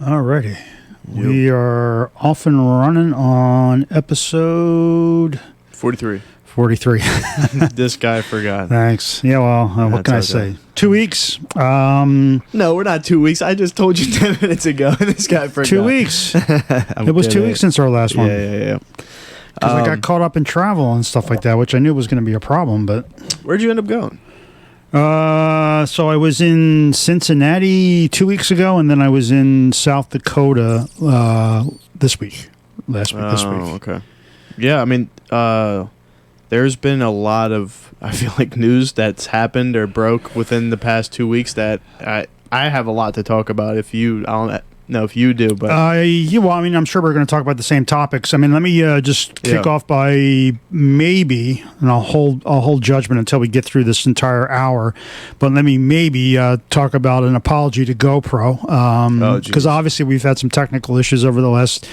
Alrighty. Yep. We are off and running on episode 43. 43. This guy forgot. Thanks. Yeah, well, what can I say? 2 weeks. No, we're not 2 weeks. I just told you 10 minutes ago, and this guy forgot. 2 weeks. It was 2 weeks since our last one. Yeah. Because I got caught up in travel and stuff like that, which I knew was going to be a problem. But where'd you end up going? So I was in Cincinnati 2 weeks ago, and then I was in South Dakota this week. This week. Okay. Yeah, I mean, there's been a lot of, I feel like, news that's happened or broke within the past 2 weeks that I have a lot to talk about. I don't know if you do, but well, I mean, I'm sure we're going to talk about the same topics. I mean, let me just kick off by maybe, and I'll hold judgment until we get through this entire hour. But let me maybe talk about an apology to GoPro, because obviously we've had some technical issues over the last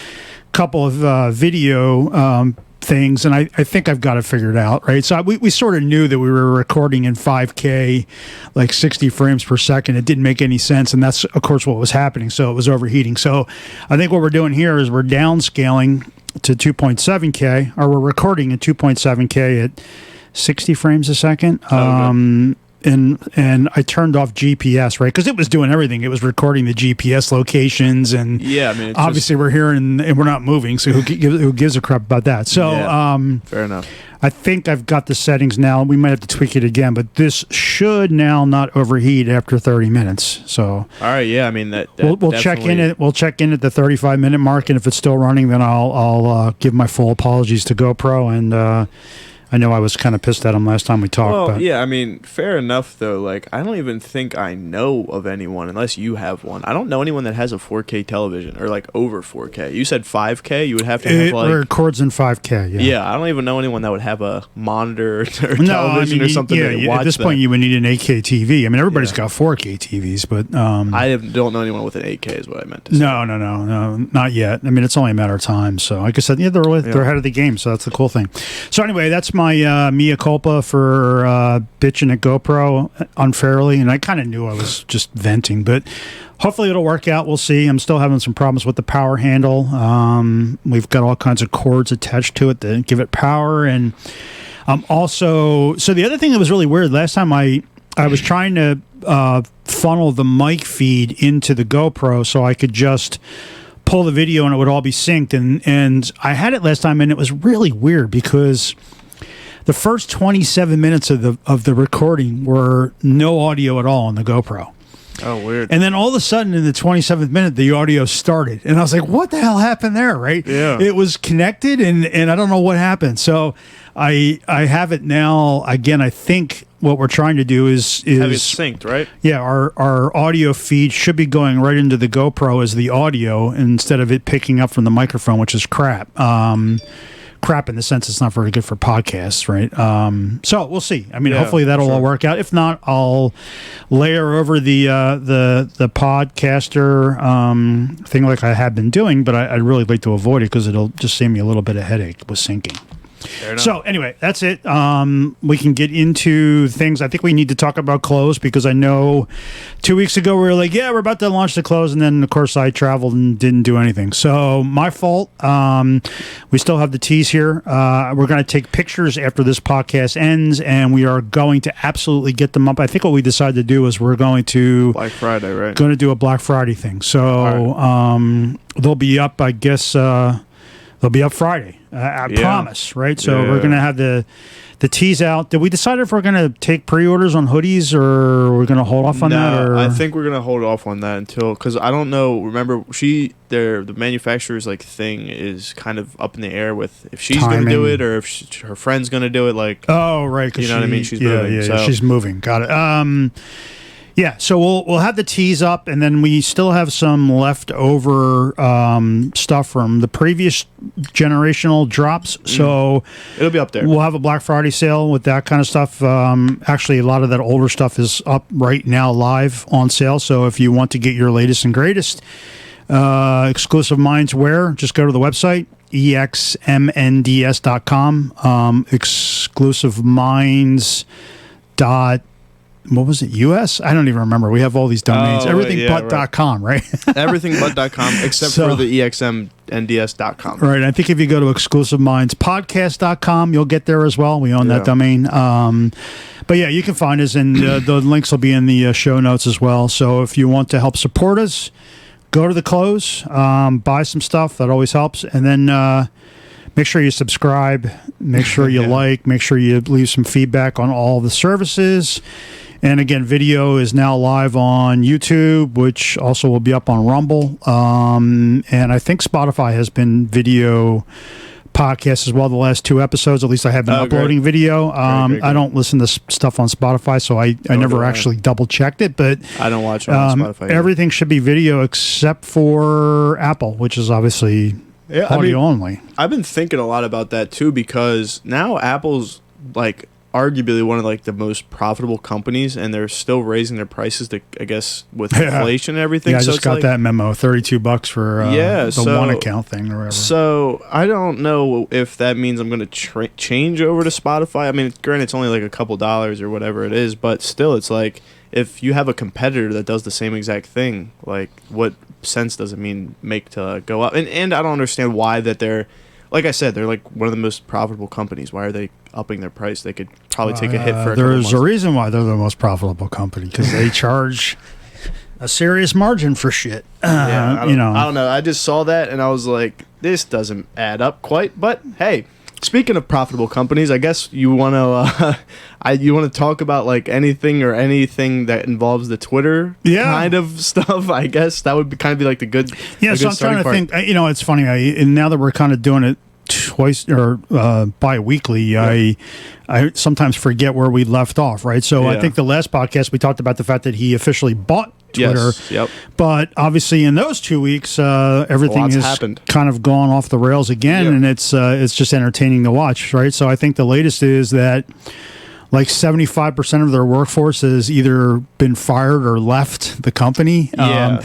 couple of video things, and I think I've got it figured out, right? So we sort of knew that we were recording in 5K, like 60 frames per second. It didn't make any sense, and that's, of course, what was happening. So it was overheating. So I think what we're doing here is we're downscaling to 2.7K, or we're recording at 2.7K at 60 frames a second. And I turned off GPS, right? Because it was doing everything. It was recording the GPS locations, and yeah, I mean, obviously we're here and we're not moving, so who gives a crap about that? So, fair enough. I think I've got the settings now. We might have to tweak it again, but this should now not overheat after 30 minutes. So, all right, yeah, I mean that we'll check in. We'll check in at the 35-minute mark, and if it's still running, then I'll give my full apologies to GoPro and. I know I was kind of pissed at him last time we talked. Well, but. yeah, I mean, fair enough, though. Like, I don't even think I know of anyone, unless you have one. I don't know anyone that has a 4K television, or, like, over 4K. You said 5K? You would have to have, like... It records in 5K, yeah. Yeah, I don't even know anyone that would have a monitor or television or something to watch at this point, you would need an 8K TV. I mean, everybody's got 4K TVs, but... I don't know anyone with an 8K is what I meant to say. No, not yet. I mean, it's only a matter of time. So, like I said, they're ahead of the game, so that's the cool thing. So, anyway, that's my mea culpa for bitching at GoPro unfairly, and I kind of knew I was just venting, but hopefully it'll work out. We'll see. I'm still having some problems with the power handle. We've got all kinds of cords attached to it to give it power, and also, so the other thing that was really weird, last time I was trying to funnel the mic feed into the GoPro so I could just pull the video and it would all be synced, and I had it last time, and it was really weird because the first 27 minutes of the recording were no audio at all on the GoPro. Oh, weird. And then all of a sudden in the 27th minute, the audio started. And I was like, what the hell happened there, right? Yeah. It was connected, and I don't know what happened. So I have it now. Again, I think what we're trying to do is have it synced, right? Yeah, our audio feed should be going right into the GoPro as the audio instead of it picking up from the microphone, which is crap. Crap in the sense it's not very good for podcasts, right? So we'll see. I mean, hopefully that'll all work out. If not, I'll layer over the podcaster thing like I have been doing, but I'd really like to avoid it because it'll just save me a little bit of headache with syncing. So anyway, that's it. We can get into things. I think we need to talk about clothes because I know 2 weeks ago we were like, yeah, we're about to launch the clothes, and then of course I traveled and didn't do anything. So my fault. We still have the tees here. We're going to take pictures after this podcast ends, and we are going to absolutely get them up. I think what we decided to do is we're going to Black Friday, right? Going to do a Black Friday thing. So they'll be up, I guess. They'll be up Friday. I promise, right? So we're going to have the tees out. Did we decide if we're going to take pre-orders on hoodies or we're going to hold off on that? Or? I think we're going to hold off on that until, because I don't know. Remember, the manufacturer's like thing is kind of up in the air with if she's going to do it or if her friend's going to do it. Like, oh, right. You know what I mean? She's moving. Yeah, she's moving. Got it. Yeah, so we'll have the tees up, and then we still have some leftover stuff from the previous generational drops. So it'll be up there. We'll have a Black Friday sale with that kind of stuff. Actually, a lot of that older stuff is up right now live on sale. So if you want to get your latest and greatest exclusive Minds wear, just go to the website, exmnds.com, exclusiveminds.com. what was it? US? I don't even remember. We have all these domains. Everythingbut.com, right? Everythingbut.com except for the exmnds.com. Right. I think if you go to exclusiveminds.podcast.com, you'll get there as well. We own that domain. But yeah, you can find us, and the links will be in the show notes as well. So if you want to help support us, go to the close, buy some stuff. That always helps. And then make sure you subscribe, make sure you like, make sure you leave some feedback on all the services. And again, video is now live on YouTube, which also will be up on Rumble. And I think Spotify has been video podcasts as well the last 2 episodes. At least I have been uploading video. Great. I don't listen to stuff on Spotify, so I never actually double checked it. But I don't watch on Spotify either. Everything should be video except for Apple, which is obviously audio only. I've been thinking a lot about that too, because now Apple's like arguably one of like the most profitable companies, and they're still raising their prices to, I guess, with inflation and everything. Yeah, I just got that memo, $32 for the one account thing or whatever. So I don't know if that means I'm going to change over to Spotify. I mean, granted, it's only like a couple dollars or whatever it is, but still, it's like if you have a competitor that does the same exact thing, like what sense does it make to go up? And I don't understand why that they're, like I said, they're like one of the most profitable companies. Why are they upping their price? They could probably take a hit for a couple months. There's a reason why they're the most profitable company, because they charge a serious margin for shit. I don't know. I just saw that and I was like, this doesn't add up quite. But hey, speaking of profitable companies, I guess you want to talk about like anything that involves the Twitter kind of stuff. I guess that would kind of be like the good. Yeah, so I'm trying to think. It's funny. And now that we're kind of doing it twice or bi-weekly, I sometimes forget where we left off. Right. So I think the last podcast we talked about the fact that he officially bought Twitter. Yes, yep. But obviously in those 2 weeks, everything has happened. Kind of gone off the rails again, and it's just entertaining to watch, right? So I think the latest is that like 75% of their workforce has either been fired or left the company. And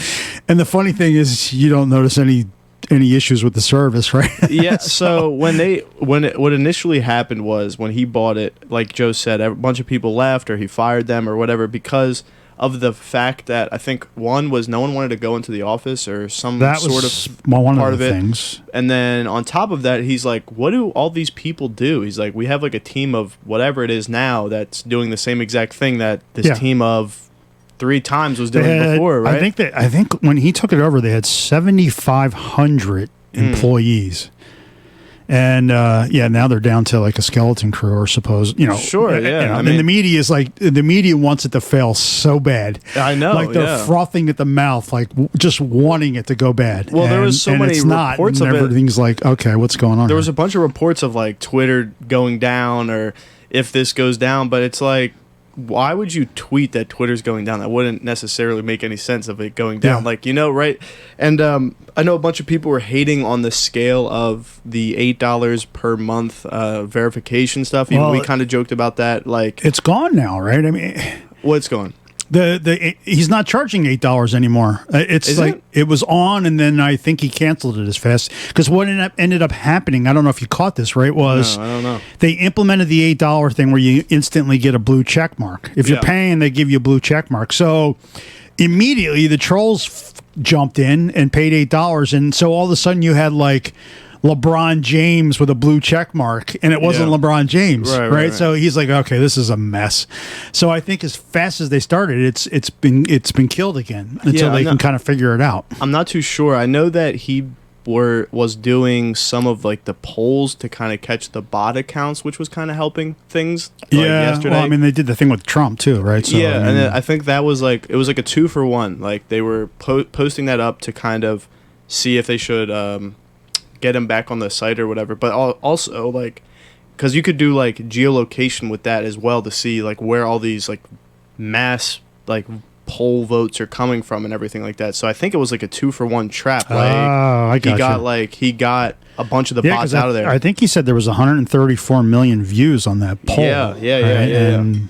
the funny thing is you don't notice any issues with the service, right? Yeah. So what initially happened was when he bought it, like Joe said, a bunch of people left or he fired them or whatever because of the fact that I think one was no one wanted to go into the office or some sort of one part of the it. Things. And then on top of that, he's like, what do all these people do? He's like, we have like a team of whatever it is now that's doing the same exact thing that this team of 3 times was doing before, right? I think when he took it over, they had 7,500 employees. And now they're down to like a skeleton crew, or suppose Sure, yeah. I mean, the media is like the media wants it to fail so bad. I know, like they're frothing at the mouth, like just wanting it to go bad. Well, there was so many reports of it. Everything's like, okay, what's going on? There was a bunch of reports of like Twitter going down, or if this goes down, but it's like, why would you tweet that Twitter's going down? That wouldn't necessarily make any sense of it going down. Like, right? And I know a bunch of people were hating on the scale of the $8 per month verification stuff. Even we kind of joked about that. Like, it's gone now, right? I mean, what's gone? He's not charging $8 anymore. It was on, and then I think he canceled it as fast because what ended up happening. I don't know if you caught this, right? Was I don't know. They implemented the $8 thing where you instantly get a blue check mark. If you're paying, they give you a blue check mark. So immediately the trolls jumped in and paid $8, and so all of a sudden you had like LeBron James with a blue check mark, and it wasn't LeBron James, right? So he's like, okay, this is a mess. So I think as fast as they started, it's been killed again until they can kind of figure it out. I'm not too sure. I know that he was doing some of like the polls to kind of catch the bot accounts, which was kind of helping things. Yesterday. Well, I mean, they did the thing with Trump too, right? So, and I think that was like it was like a 2-for-1. Like they were posting that up to kind of see if they should get him back on the site or whatever, but also like because you could do like geolocation with that as well to see like where all these like mass like poll votes are coming from and everything like that. So I think it was like a 2-for-1 trap. Like he got a bunch of the bots out of there. I think he said there was 134 million views on that poll. And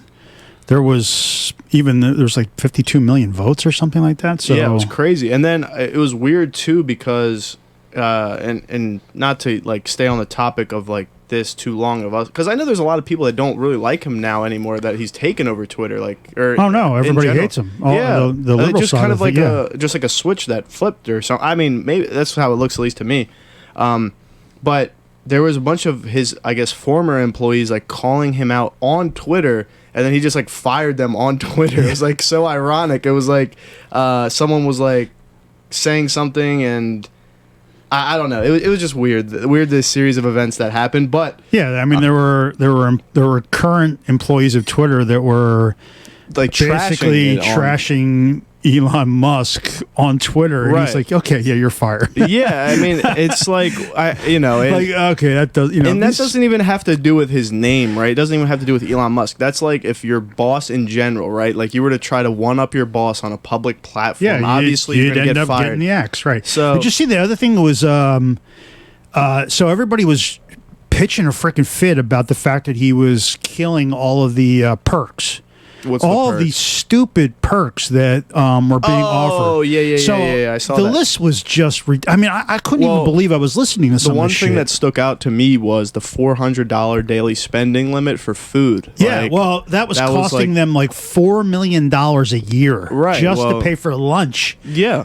there was like 52 million votes or something like that. So yeah, it was crazy. And then it was weird too because and not to like stay on the topic of like this too long of us, because I know there's a lot of people that don't really like him now anymore that he's taken over Twitter. Oh no, everybody hates him. The liberal just side kind of like it, a switch that flipped or something. I mean, maybe that's how it looks, at least to me. But there was a bunch of his, I guess, former employees like calling him out on Twitter, and then he just like fired them on Twitter. It was like so ironic. It was like someone was like saying something, and I don't know. It was just weird. This series of events that happened. But yeah, I mean, there were current employees of Twitter that were like basically trashing Elon Musk on Twitter, and right. He's like, okay, yeah, you're fired. Yeah, I mean, it's like okay, that does, and that doesn't even have to do with his name, right? It doesn't even have to do with Elon Musk. That's like if your boss in general, right? Like you were to try to one up your boss on a public platform, obviously you're gonna get fired. Getting the axe, right? So did you see the other thing was, so everybody was pitching a freaking fit about the fact that he was killing all of the perks. All of these stupid perks that were being offered. Oh, yeah. I saw the that. list was just... I mean, I couldn't even believe I was listening to some of this shit. The one thing that stuck out to me was the $400 daily spending limit for food. Yeah, that was costing them like $4 million a year. Right. Just to pay for lunch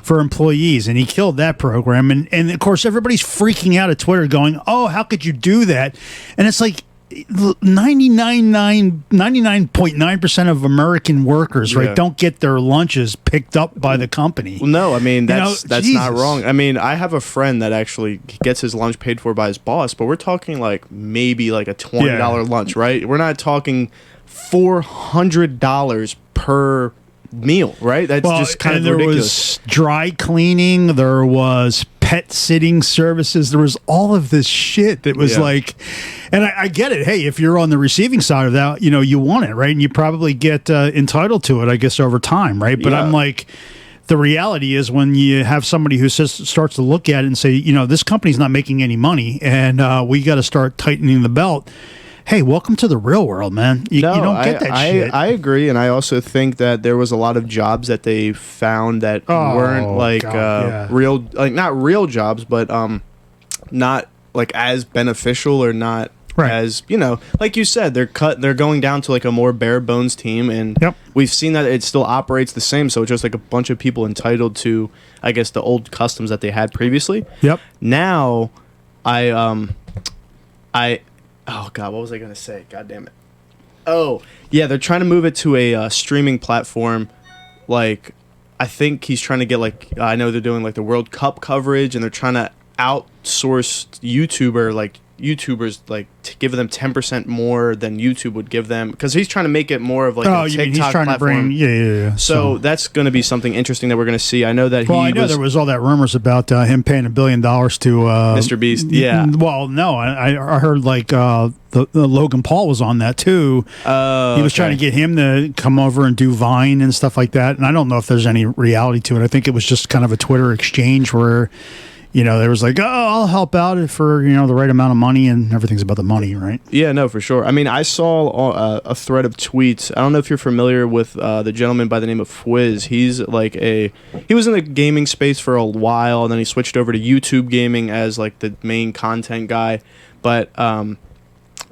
for employees. And he killed that program. And of course, everybody's freaking out at Twitter going, oh, how could you do that? And it's like... 99.9% of American workers, right, don't get their lunches picked up by the company. Well, no, I mean that's not wrong. I mean, I have a friend that actually gets his lunch paid for by his boss, but we're talking like maybe like a $20 lunch, right? We're not talking $400 per meal, right? That's just kind of ridiculous. There was dry cleaning, there was pet sitting services, there was all of this shit that was like, and I get it. Hey, if you're on the receiving side of that, you want it, right? And you probably get entitled to it, I guess, over time, right? But I'm like, the reality is when you have somebody who starts to look at it and say, this company's not making any money, and we got to start tightening the belt. Hey, welcome to the real world, man. You don't get that shit. I agree, and I also think that there was a lot of jobs that they found that weren't like real, like not real jobs, but not like as beneficial or not as like you said, they're going down to like a more bare bones team, and we've seen that it still operates the same. So it's just like a bunch of people entitled to, I guess, the old customs that they had previously. Now, oh, God, what was I going to say? God damn it. Oh, yeah, they're trying to move it to a streaming platform. Like, I think he's trying to get, like, I know they're doing, like, the World Cup coverage, and they're trying to outsource YouTubers, like, to give them 10% more than YouTube would give them. Because he's trying to make it more of, like, a TikTok he's trying platform. To bring, So that's going to be something interesting that we're going to see. I know that there was all that rumors about him paying $1 billion to Mr. Beast. Yeah. Well, no, I heard like the Logan Paul was on that too. He was trying to get him to come over and do Vine and stuff like that. And I don't know if there's any reality to it. I think it was just kind of a Twitter exchange where there was like, oh, I'll help out for, the right amount of money, and everything's about the money, right? Yeah, no, for sure. I mean, I saw a thread of tweets. I don't know if you're familiar with the gentleman by the name of Fwiz. He's like he was in the gaming space for a while, and then he switched over to YouTube gaming as like the main content guy. But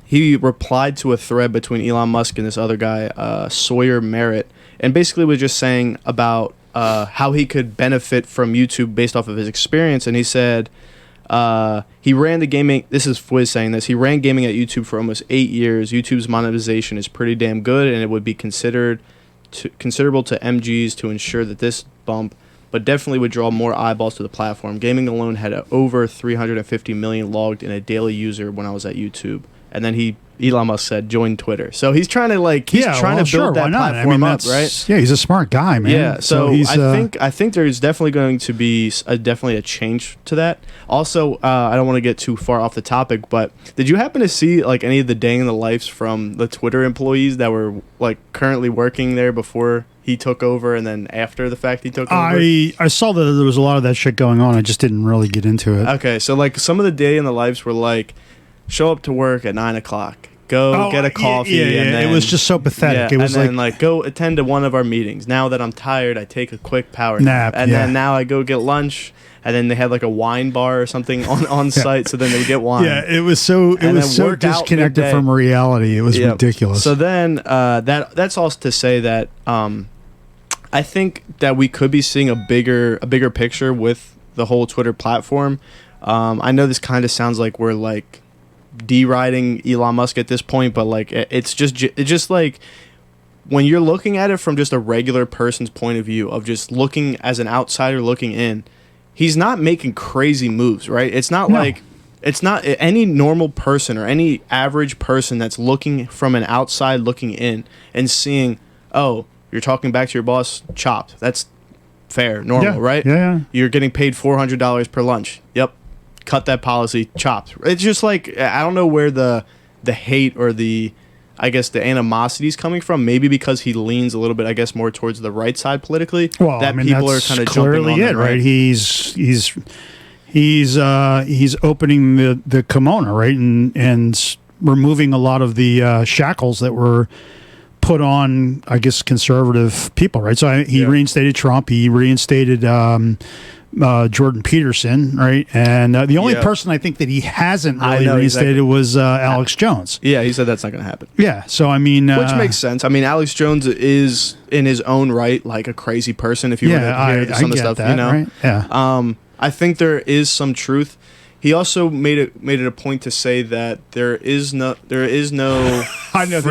he replied to a thread between Elon Musk and this other guy, Sawyer Merritt, and basically was just saying about how he could benefit from YouTube based off of his experience. And he said he ran the gaming, this is Fwiz saying this, he ran gaming at YouTube for almost 8 years. YouTube's monetization is pretty damn good, and it would be considerable to MGs to ensure that this bump, but definitely would draw more eyeballs to the platform. Gaming alone had over 350 million logged in a daily user when I was at YouTube. And then Elon Musk said, join Twitter. So he's trying to build that platform up, right? Yeah, he's a smart guy, man. Yeah, so I think there's definitely going to be definitely a change to that. Also, I don't want to get too far off the topic, but did you happen to see like any of the day in the lives from the Twitter employees that were like currently working there before he took over, and then after the fact he took over? I saw that there was a lot of that shit going on. I just didn't really get into it. Okay, so like some of the day in the lives were like, show up to work at 9 o'clock. Go get a coffee. And then, it was just so pathetic. It was like go attend to one of our meetings. Now that I'm tired, I take a quick power nap. And then now I go get lunch, and then they had like a wine bar or something on site, so then they would get wine. Yeah, it was so disconnected from reality. It was ridiculous. So then that's also to say that I think that we could be seeing a bigger picture with the whole Twitter platform. I know this kind of sounds like we're like deriding Elon Musk at this point, but like it's just like when you're looking at it from just a regular person's point of view of just looking as an outsider looking in, he's not making crazy moves, right? It's not like it's not any normal person or any average person that's looking from an outside looking in and seeing, oh, you're talking back to your boss, chopped. That's fair, normal, right? Yeah. You're getting paid $400 per lunch. Yep. Cut that policy, chopped. It's just like, I don't know where the hate or the animosity is coming from. Maybe because he leans a little bit, I guess, more towards the right side politically. Well, that people are kind of jumping on it, right? He's opening the kimono, right, and removing a lot of the shackles that were put on, I guess, conservative people, right? So he reinstated Trump. He reinstated Jordan Peterson, right? And the only person I think that he hasn't really reinstated was Alex Jones. Yeah, he said that's not going to happen. Yeah, so I mean... which makes sense. I mean, Alex Jones is, in his own right, like a crazy person, if you were to hear some of the stuff, that, you know? Right? Yeah. I think there is some truth. He also made it a point to say that there is no I know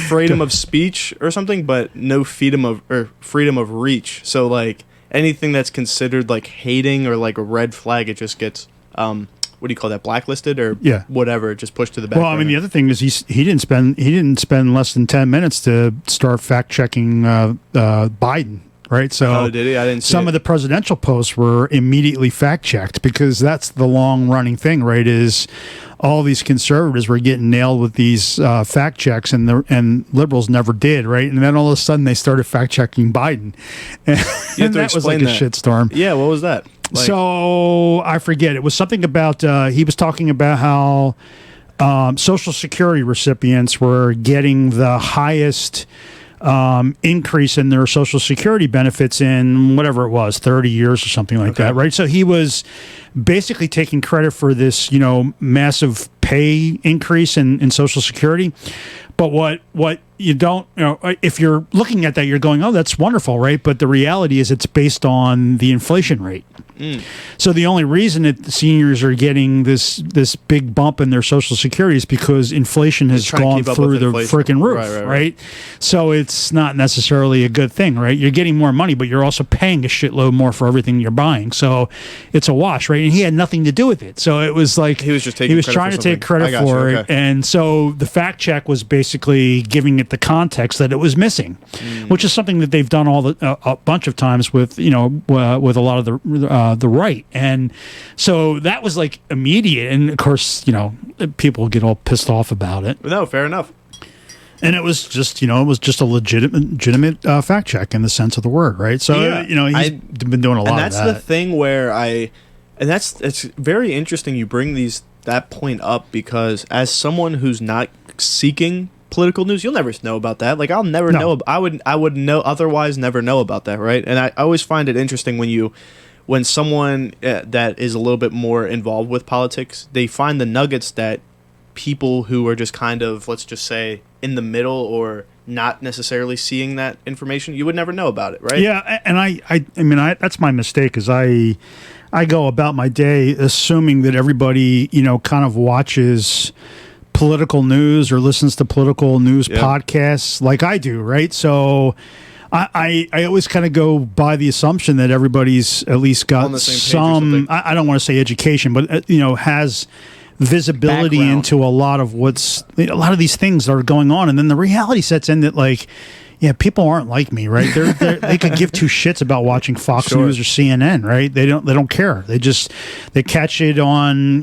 freedom of speech or something, but no freedom of reach. So like anything that's considered like hating or like a red flag, it just gets what do you call that, blacklisted or whatever, just pushed to the back. Well, I mean, the other thing is he didn't spend less than 10 minutes to start fact checking Biden. Right, so did he? I didn't see some of the presidential posts were immediately fact checked because that's the long running thing, right? Is all these conservatives were getting nailed with these fact checks, and liberals never did, right? And then all of a sudden they started fact checking Biden, and that was like a shitstorm. Yeah, what was that? Like, so I forget. It was something about he was talking about how Social Security recipients were getting the highest increase in their Social Security benefits in whatever it was, 30 years or something like that, right? So he was basically taking credit for this, massive pay increase in Social Security. But what you don't, if you're looking at that, you're going, oh, that's wonderful, right? But the reality is it's based on the inflation rate. So the only reason that the seniors are getting this big bump in their Social Security is because inflation has gone through the freaking roof, right? So it's not necessarily a good thing, right? You're getting more money, but you're also paying a shitload more for everything you're buying. So it's a wash, right? And he had nothing to do with it. So it was like he was trying to take credit for it. And so the fact check was basically giving it the context that it was missing, which is something that they've done a bunch of times with with a lot of the right. And so that was like immediate, and of course people get all pissed off about it. No, fair enough. And it was just a legitimate fact check in the sense of the word, right? So he's been doing a lot of that. And that's the thing where it's very interesting you bring that point up, because as someone who's not seeking political news, you'll never know about that. Like I'll never know. I would know otherwise never know about that, right? And I always find it interesting when someone that is a little bit more involved with politics, they find the nuggets that people who are just kind of, let's just say, in the middle or not necessarily seeing that information, you would never know about it, right? Yeah, and I mean that's my mistake, is I go about my day assuming that everybody kind of watches political news or listens to political news podcasts like I do, right? So I always kind of go by the assumption that everybody's at least got some, I don't want to say education, but has visibility into a lot of these things that are going on. And then the reality sets in that people aren't like me, right? They could give two shits about watching Fox News or CNN, right? They don't care. They catch it on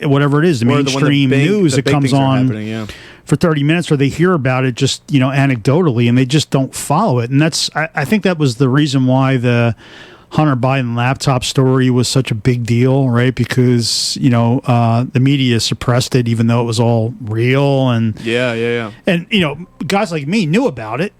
whatever it is, the mainstream news that comes on for 30 minutes, or they hear about it just anecdotally, and they just don't follow it. And I think that was the reason why the Hunter Biden laptop story was such a big deal, right? Because the media suppressed it, even though it was all real, and yeah. And guys like me knew about it,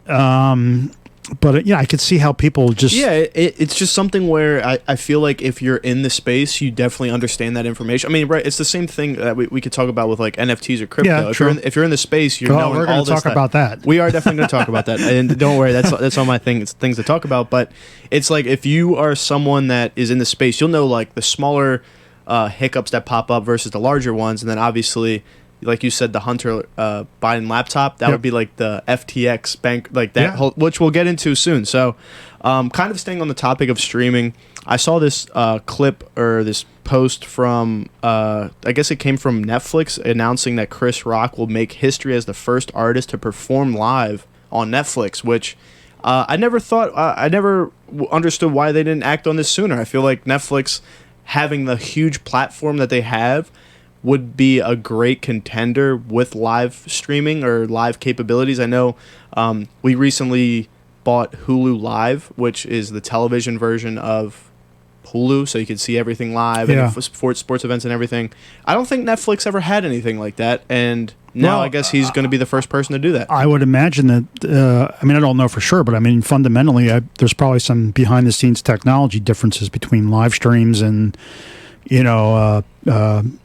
But yeah, I could see how people just it's just something where I feel like if you're in the space, you definitely understand that information. I mean, right? It's the same thing that we could talk about with like NFTs or crypto. Yeah, If you're in the space, you're knowing we're all going to this. talk about that. We are definitely going to talk about that, and don't worry, that's all my things to talk about. But it's like if you are someone that is in the space, you'll know like the smaller hiccups that pop up versus the larger ones, and then obviously, like you said, the Hunter Biden laptop, that would be like the FTX bank, like that whole, which we'll get into soon. So kind of staying on the topic of streaming, I saw this clip or this post from, I guess it came from Netflix, announcing that Chris Rock will make history as the first artist to perform live on Netflix, which I never thought, I never understood why they didn't act on this sooner. I feel like Netflix, having the huge platform that they have, would be a great contender with live streaming or live capabilities. I know we recently bought Hulu Live, which is the television version of Hulu, so you can see everything live and sports events and everything. I don't think Netflix ever had anything like that, and now I guess he's going to be the first person to do that. I would imagine that, I mean, I don't know for sure, but I mean, fundamentally, there's probably some behind-the-scenes technology differences between live streams and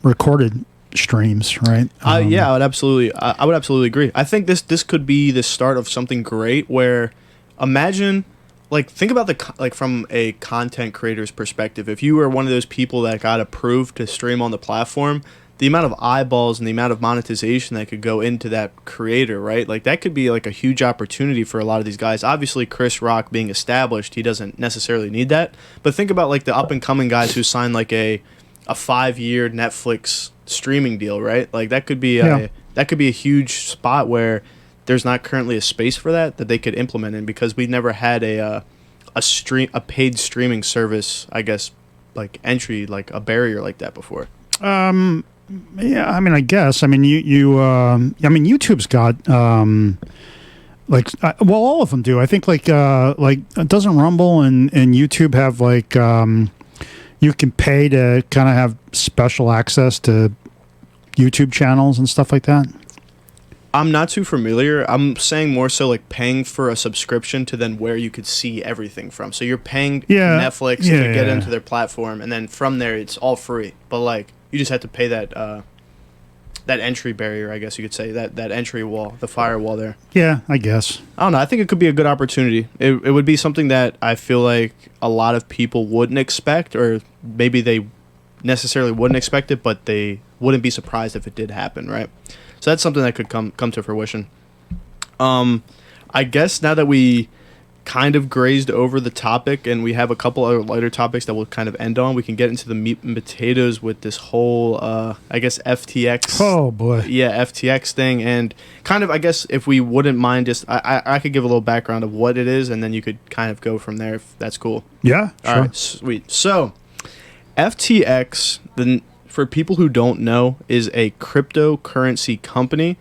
recorded streams, right? Yeah, I would absolutely agree. I think this could be the start of something great. Where, imagine, like, think about from a content creator's perspective. If you were one of those people that got approved to stream on the platform, the amount of eyeballs and the amount of monetization that could go into that creator, right? Like, that could be like a huge opportunity for a lot of these guys. Obviously, Chris Rock being established, he doesn't necessarily need that. But think about like the up and coming guys who signed like a 5-year Netflix streaming deal, right? Like that could be a huge spot where there's not currently a space for that they could implement in, because we never had a paid streaming service, I guess, like entry, like a barrier like that before. Yeah, I mean, I guess. I mean, YouTube's got all of them do. I think like doesn't Rumble and YouTube have like you can pay to kind of have special access to YouTube channels and stuff like that? I'm not too familiar. I'm saying more so like paying for a subscription to then where you could see everything from. So you're paying Netflix to get into their platform, and then from there it's all free. But like you just have to pay that entry barrier, I guess you could say, that entry wall, the firewall there. Yeah, I guess. I don't know. I think it could be a good opportunity. It would be something that I feel like a lot of people wouldn't expect, or maybe they necessarily wouldn't expect it, but they wouldn't be surprised if it did happen, right? So that's something that could come to fruition. I guess now that we kind of grazed over the topic and we have a couple other lighter topics that we'll kind of end on, we can get into the meat and potatoes with this whole, I guess, FTX. Oh, boy. Yeah, FTX thing. And kind of, I guess, if we wouldn't mind, just I could give a little background of what it is, and then you could kind of go from there if that's cool. Yeah, sure. All right, sweet. So, FTX, for people who don't know, is a cryptocurrency company.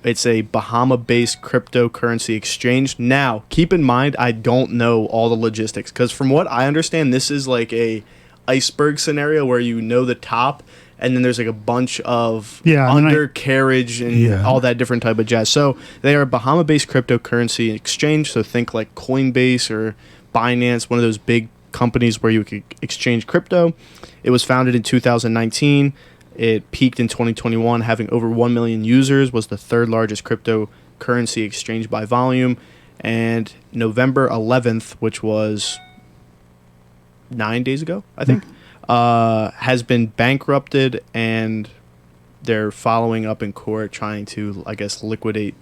It's a Bahama-based cryptocurrency exchange. Now, keep in mind, I don't know all the logistics, because from what I understand, this is like a iceberg scenario where you know the top, and then there's like a bunch of undercarriage and all that different type of jazz. So they are a Bahama-based cryptocurrency exchange. So think like Coinbase or Binance, one of those big companies where you could exchange crypto. It was founded in 2019. It peaked in 2021, having over 1 million users, was the third largest cryptocurrency exchange by volume. And November 11th, which was 9 days ago, I think, has been bankrupted, and they're following up in court trying to, I guess, liquidate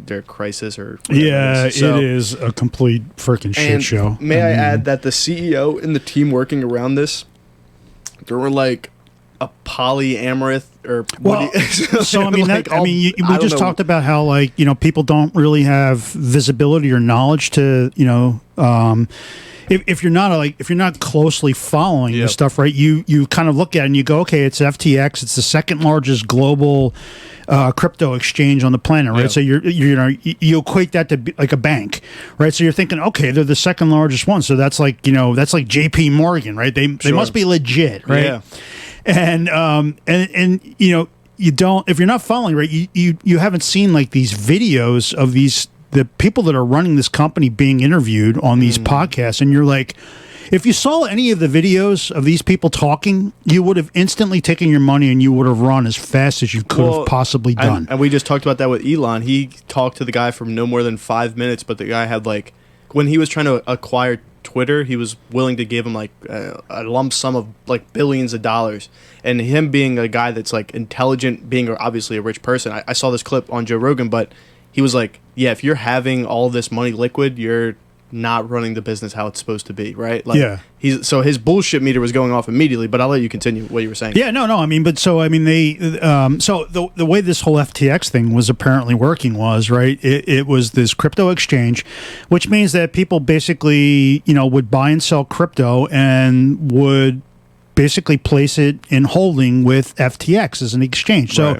their crisis or whatever. So, it is a complete freaking shit show. May I add that the CEO and the team working around this, there were like a polyamorous or we just talked about how, like, you know, people don't really have visibility or knowledge to, you know, if you're not closely following this stuff, right? You kind of look at it and you go, okay, it's FTX, it's the second largest global crypto exchange on the planet, right? So you equate that to like a bank, right? So you're thinking, okay, they're the second largest one, so that's like, you know, that's like JP Morgan, right? They must be legit, right? Yeah. And you know, you don't, if you're not following, right, you haven't seen like these videos of these the people that are running this company being interviewed on these podcasts, and you're like, if you saw any of the videos of these people talking, you would have instantly taken your money and you would have run as fast as you could have possibly done. And we just talked about that with Elon. He talked to the guy for no more than 5 minutes, but the guy had like, when he was trying to acquire Twitter, he was willing to give him like a lump sum of like billions of dollars. And him being a guy that's like intelligent, being obviously a rich person, I saw this clip on Joe Rogan, but he was like, yeah, if you're having all this money liquid, you're not running the business how it's supposed to be, right? Like, yeah. So his bullshit meter was going off immediately, but I'll let you continue what you were saying. Yeah, no. I mean, they, so the way this whole FTX thing was apparently working was, right, it was this crypto exchange, which means that people basically, would buy and sell crypto and would basically place it in holding with FTX as an exchange. So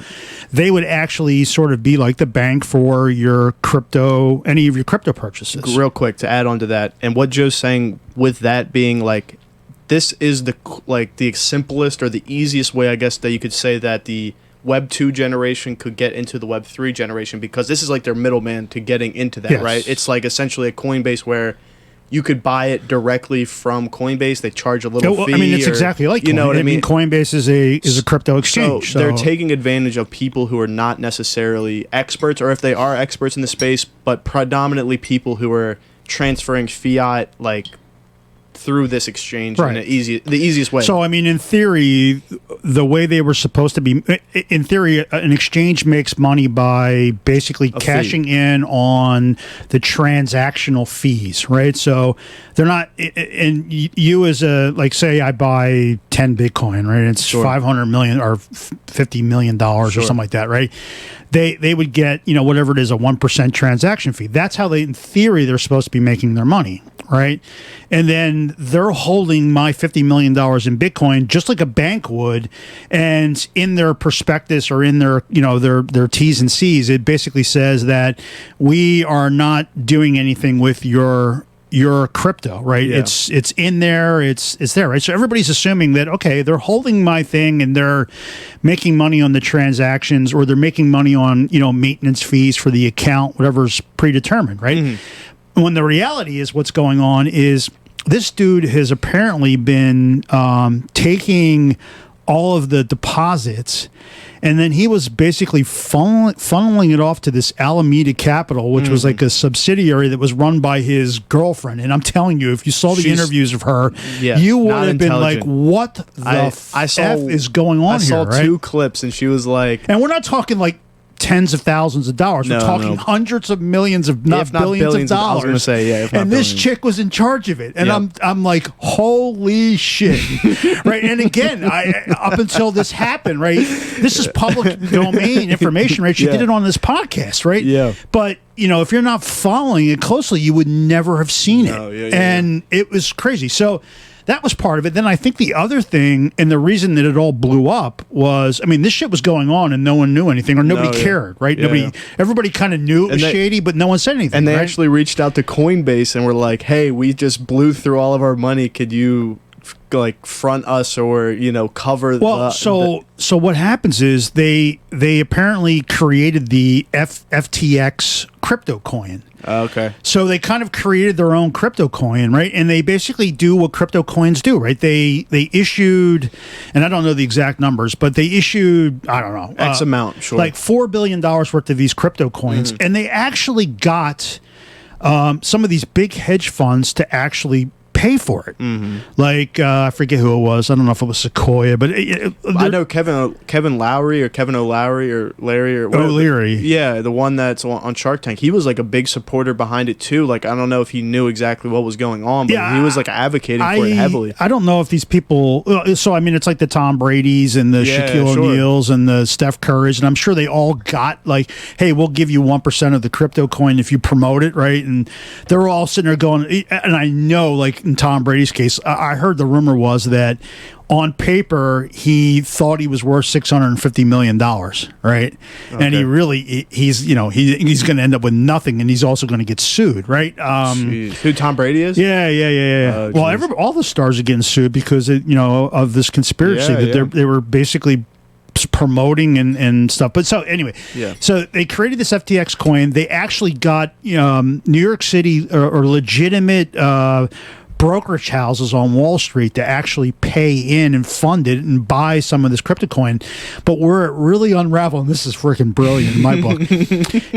they would actually sort of be like the bank for your crypto, any of your crypto purchases. Real quick to add on to that, and what Joe's saying with that being like, this is the simplest or the easiest way, I guess, that you could say that the Web 2 generation could get into the Web 3 generation, because this is like their middleman to getting into that, right? It's like essentially a Coinbase where you could buy it directly from Coinbase. They charge a little fee. I mean, it's exactly like you know what I mean. Coinbase is a crypto exchange. So they're taking advantage of people who are not necessarily experts, or if they are experts in the space, but predominantly people who are transferring fiat like through this exchange in the easiest way. So, I mean, in theory, the way they were supposed to be, in theory, an exchange makes money by basically cashing in on the transactional fees, right? So they're not, and you as a, like, say I buy 10 Bitcoin, right? It's $500 million or $50 million or something like that, right? They would get, whatever it is, a 1% transaction fee. That's how in theory, they're supposed to be making their money, right? And then they're holding my $50 million in Bitcoin just like a bank would. And in their prospectus or in their, their T's and C's, it basically says that we are not doing anything with your crypto, right? Yeah. It's in there, it's there, right? So everybody's assuming that, okay, they're holding my thing and they're making money on the transactions, or they're making money on, maintenance fees for the account, whatever's predetermined, right? Mm-hmm. When the reality is what's going on is this dude has apparently been taking all of the deposits, and then he was basically funneling it off to this Alameda Capital, which was like a subsidiary that was run by his girlfriend. And I'm telling you, if you saw the interviews of her, you would have been like, what the F is going on here? I saw 2 clips, and she was like... And we're not talking like tens of thousands of dollars. We're talking hundreds of millions of, not billions of dollars. I was going to say, yeah. And this chick was in charge of it. And I'm like, holy shit. Right. And again, up until this happened, right, this is public domain information, right? She did it on this podcast, right? Yeah. But, if you're not following it closely, you would never have seen it. And it was crazy. So that was part of it. Then I think the other thing, and the reason that it all blew up was, I mean, this shit was going on and no one knew anything, or nobody cared, right? Everybody kind of knew it was shady, but no one said anything. And they actually reached out to Coinbase and were like, "Hey, we just blew through all of our money. Could you like front us or cover?" So what happens is they apparently created the FTX crypto coin. Okay. So they kind of created their own crypto coin, right? And they basically do what crypto coins do, right? They issued, and I don't know the exact numbers, but they issued, I don't know, X amount, sure, like $4 billion worth of these crypto coins, and they actually got some of these big hedge funds to actually pay for it. Like I forget who it was. I don't know if it was Sequoia, but I know Kevin Lowry or Kevin O'Lowry or Larry or whatever. O'Leary. Yeah, the one that's on Shark Tank. He was like a big supporter behind it too. Like I don't know if he knew exactly what was going on, but he was like advocating for it heavily. I don't know if these people. So I mean, it's like the Tom Brady's and the Shaquille O'Neal's and the Steph Curry's, and I'm sure they all got like, hey, we'll give you 1% of the crypto coin if you promote it, right? And they're all sitting there going, and I know like. In Tom Brady's case, I heard the rumor was that on paper he thought he was worth $650 million, right? Okay. And he's going to end up with nothing, and he's also going to get sued, right? Who Tom Brady is? Yeah. Well, all the stars are getting sued because of this conspiracy that they were basically promoting and stuff. But so anyway, so they created this FTX coin. They actually got New York City or legitimate brokerage houses on Wall Street to actually pay in and fund it and buy some of this crypto coin. But where it really unraveled, and this is freaking brilliant in my book,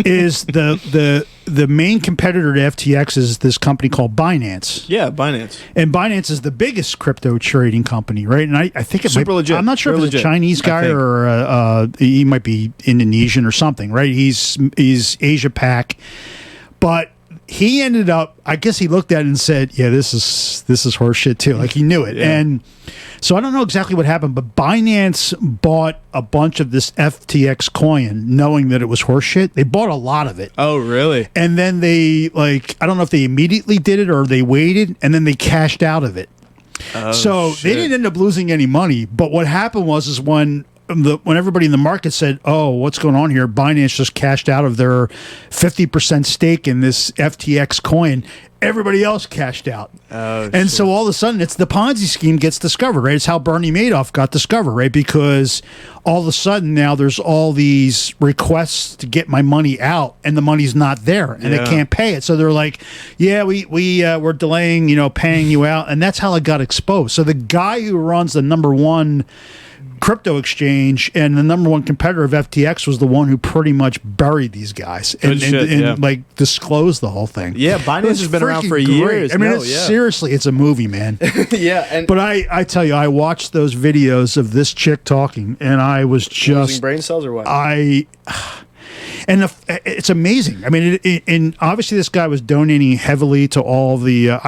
is the main competitor to FTX is this company called Binance. Yeah, Binance. And Binance is the biggest crypto trading company, right? And I think it super legit. I'm not sure if it's a Chinese guy or he might be Indonesian or something, right? He's Asia Pac, but he ended up, I guess he looked at it and said, yeah, this is horse shit too. Like he knew it. Yeah. And so I don't know exactly what happened, but Binance bought a bunch of this FTX coin knowing that it was horse shit. They bought a lot of it. Oh, really? And then they, I don't know if they immediately did it or they waited, and then they cashed out of it. Oh, so shit. they didn't end up losing any money. But what happened was when everybody in the market said, oh, what's going on here? Binance just cashed out of their 50% stake in this FTX coin. Everybody else cashed out. Oh, and so all of a sudden, it's the Ponzi scheme gets discovered, right? It's how Bernie Madoff got discovered, right? Because all of a sudden now there's all these requests to get my money out, and the money's not there, and they can't pay it. So they're like, yeah, we're delaying, paying you out. And that's how it got exposed. So the guy who runs the number one crypto exchange and the number one competitor of FTX was the one who pretty much buried these guys and disclosed the whole thing. Yeah, Binance has been around for years. I mean, seriously, it's a movie, man. But I tell you, I watched those videos of this chick talking, and I was just losing brain cells or what? And it's amazing. I mean, and obviously this guy was donating heavily to all the.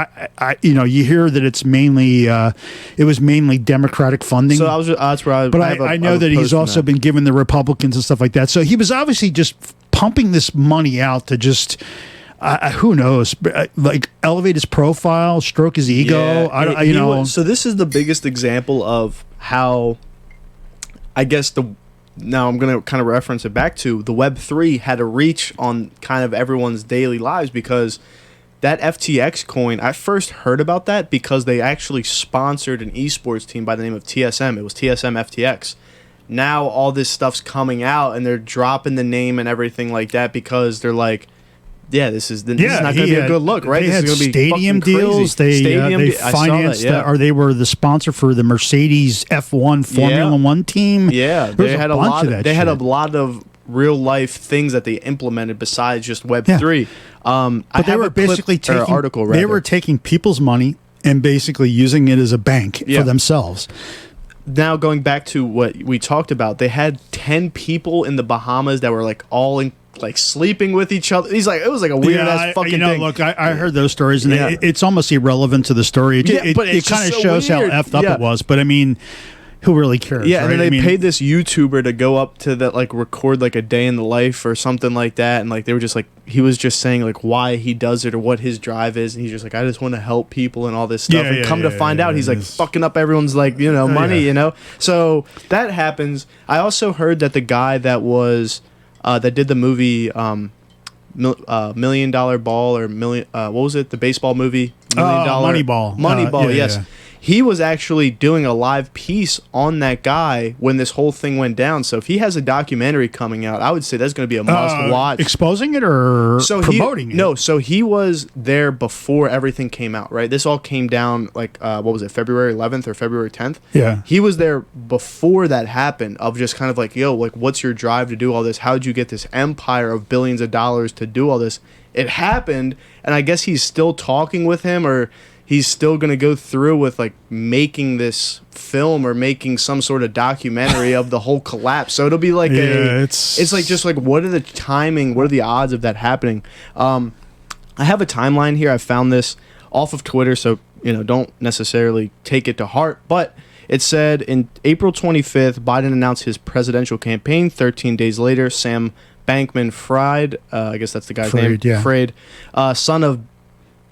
You hear that it's mainly it was mainly Democratic funding. So that's where I. But I know that he's also been giving the Republicans and stuff like that. So he was obviously just pumping this money out to just. Who knows? Elevate his profile, stroke his ego. Yeah, so this is the biggest example of how, I guess now I'm going to kind of reference it back to the Web3 had a reach on kind of everyone's daily lives, because that FTX coin, I first heard about that because they actually sponsored an esports team by the name of TSM. It was TSM FTX. Now all this stuff's coming out and they're dropping the name and everything like that because they're like, yeah, this is not going to be a good look, right? They this had is going to be stadium deals. They financed, or they were the sponsor for the Mercedes F1 Formula One team. Yeah, they had a bunch of that. They had a lot of real life things that they implemented besides just Web3. But they were basically taking people's money and basically using it as a bank for themselves. Now going back to what we talked about, they had 10 people in the Bahamas that were all in. Sleeping with each other. He's like, it was like a weird ass fucking thing. Look, I heard those stories, and it's almost irrelevant to the story. It kind of shows how effed up it was. But I mean, who really cares? Yeah, right? and then they paid this YouTuber to go up to that, record a day in the life or something like that, and they were just he was just saying why he does it or what his drive is, and he's just I just want to help people and all this stuff. And come to find out, he's fucking up everyone's money, So that happens. I also heard that the guy that was. That did the movie $1 Million Ball or what was it? The baseball movie $1 Million Moneyball. Yes. Yeah. He was actually doing a live piece on that guy when this whole thing went down. So if he has a documentary coming out, I would say that's going to be a must watch. Exposing it or promoting it? No, so he was there before everything came out, right? This all came down what was it, February 11th or February 10th? Yeah. He was there before that happened, of just kind of yo, what's your drive to do all this? How'd you get this empire of billions of dollars to do all this? It happened, and I guess he's still talking with him, or he's still going to go through with making this film or making some sort of documentary of the whole collapse. So it'll be it's just what are the timing, what are the odds of that happening? I have a timeline here. I found this off of Twitter, so don't necessarily take it to heart, but it said in April 25th, Biden announced his presidential campaign. 13 days later, Sam Bankman-Fried, I guess that's the guy's name, Fried, son of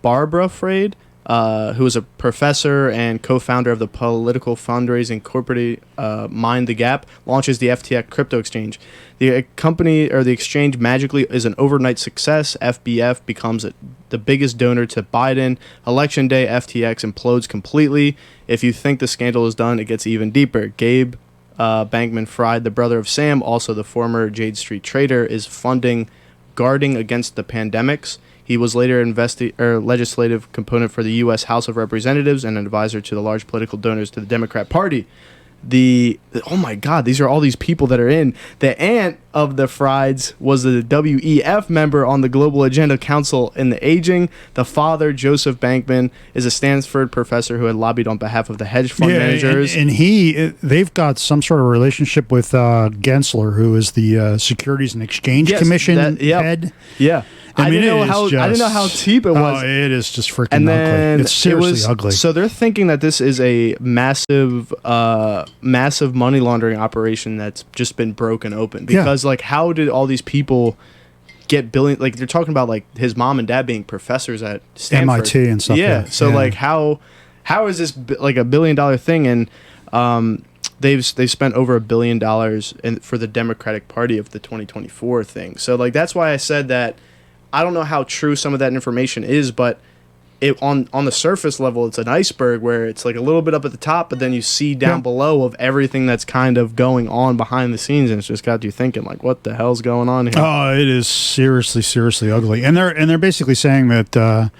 Barbara Fried, who is a professor and co-founder of the political fundraising corporate Mind the Gap, launches the FTX crypto exchange. The company or the exchange magically is an overnight success. FBF becomes the biggest donor to Biden. Election day, FTX implodes completely. If you think the scandal is done, it gets even deeper. Gabe Bankman-Fried, the brother of Sam, also the former Jade Street trader, is funding guarding against the pandemics. He was later legislative component for the U.S. House of Representatives and an advisor to the large political donors to the Democrat Party. Oh my God, these are all these people that are in. The aunt of the Frieds was a WEF member on the Global Agenda Council in the Aging. The father, Joseph Bankman, is a Stanford professor who had lobbied on behalf of the hedge fund managers. And they've got some sort of relationship with Gensler, who is the Securities and Exchange Commission head. Yeah. I didn't know how cheap it was. Oh, it is just freaking ugly. It's seriously ugly. So they're thinking that this is a massive money laundering operation that's just been broken open. Because, like, how did all these people get billion? Like, they're talking about, like, his mom and dad being professors at Stanford. MIT and stuff. Yeah. So, like, how is this, like, $1 billion thing? And they've spent over $1 billion for the Democratic Party of the 2024 thing. So, like, that's why I said that I don't know how true some of that information is, but on the surface level, it's an iceberg where it's like a little bit up at the top, but then you see down below of everything that's kind of going on behind the scenes, and it's just got you thinking, like, what the hell's going on here? Oh, it is seriously, seriously ugly. And they're basically saying that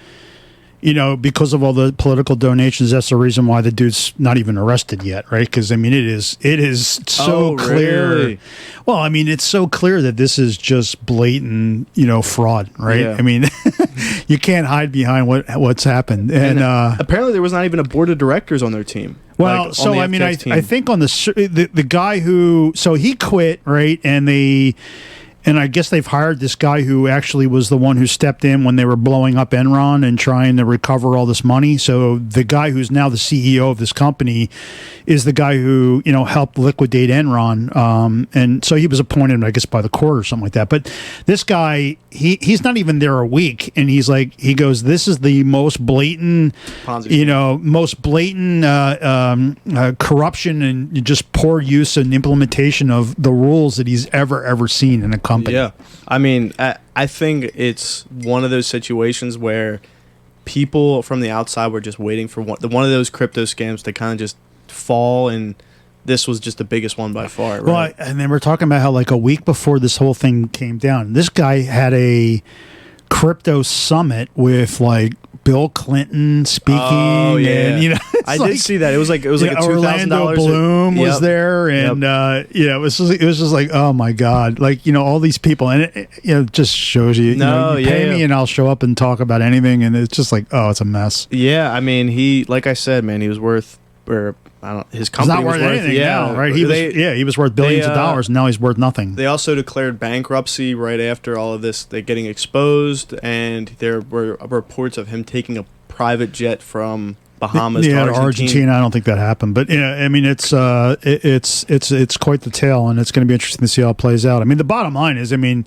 because of all the political donations, that's the reason why the dude's not even arrested yet, right? Because, I mean, it is so clear. Really? Well, I mean, it's so clear that this is just blatant, fraud, right? Yeah. I mean, you can't hide behind what's happened. And apparently there was not even a board of directors on their team. Well, like, so, I mean, I think on the guy who... So he quit, right? And I guess they've hired this guy who actually was the one who stepped in when they were blowing up Enron and trying to recover all this money. So the guy who's now the CEO of this company is the guy who, helped liquidate Enron. And so he was appointed, I guess, by the court or something like that. But this guy, he's not even there a week. And he goes, this is the most blatant, corruption and just poor use and implementation of the rules that he's ever seen in a company. Yeah. I mean, I think it's one of those situations where people from the outside were just waiting for one of those crypto scams to kind of just fall, and this was just the biggest one by far. Right? Well, and then we're talking about how, like, a week before this whole thing came down, this guy had a crypto summit with, like, Bill Clinton speaking. Oh, yeah. And, I did see that. It was like a $2,000. Orlando Bloom was there, and it was just like, oh my God, like, all these people, and it just shows you. You pay me, and I'll show up and talk about anything, and it's just like, oh, it's a mess. Yeah, I mean, he, like I said, man, he was worth, his company was worth anything now, right? He was worth billions of dollars, and now he's worth nothing. They also declared bankruptcy right after all of this. They're getting exposed, and there were reports of him taking a private jet from Bahamas to Argentina. I don't think that happened, but I mean, it's quite the tale, and it's going to be interesting to see how it plays out. I mean, the bottom line is, I mean,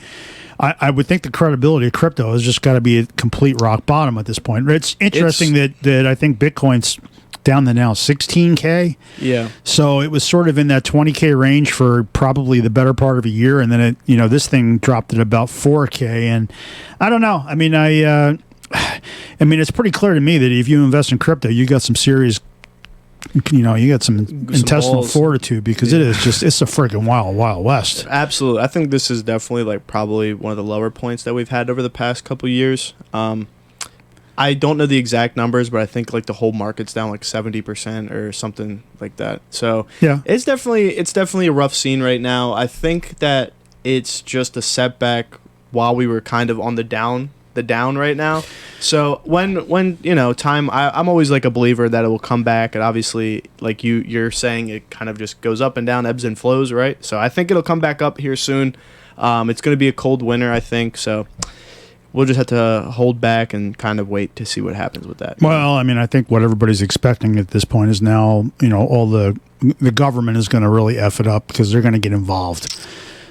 I would think the credibility of crypto has just got to be at complete rock bottom at this point. It's interesting that I think Bitcoin's down to now 16K. Yeah. So it was sort of in that 20K range for probably the better part of a year, and then this thing dropped at about 4K, and I don't know. I mean, I mean, it's pretty clear to me that if you invest in crypto, you got some serious, you got some intestinal fortitude, because it's a freaking wild west. Absolutely. I think this is definitely, like, probably one of the lower points that we've had over the past couple of years. I don't know the exact numbers, but I think, like, the whole market's down like 70% or something like that. So yeah, it's definitely a rough scene right now. I think that it's just a setback while we were kind of on the down right now. So when time, I'm always like a believer that it will come back, and obviously, like you're saying, it kind of just goes up and down, ebbs and flows, right? So I think it'll come back up here soon. It's going to be a cold winter, I think, so we'll just have to hold back and kind of wait to see what happens with that. Well, I mean, I think what everybody's expecting at this point is now, all the government is going to really F it up, because they're going to get involved.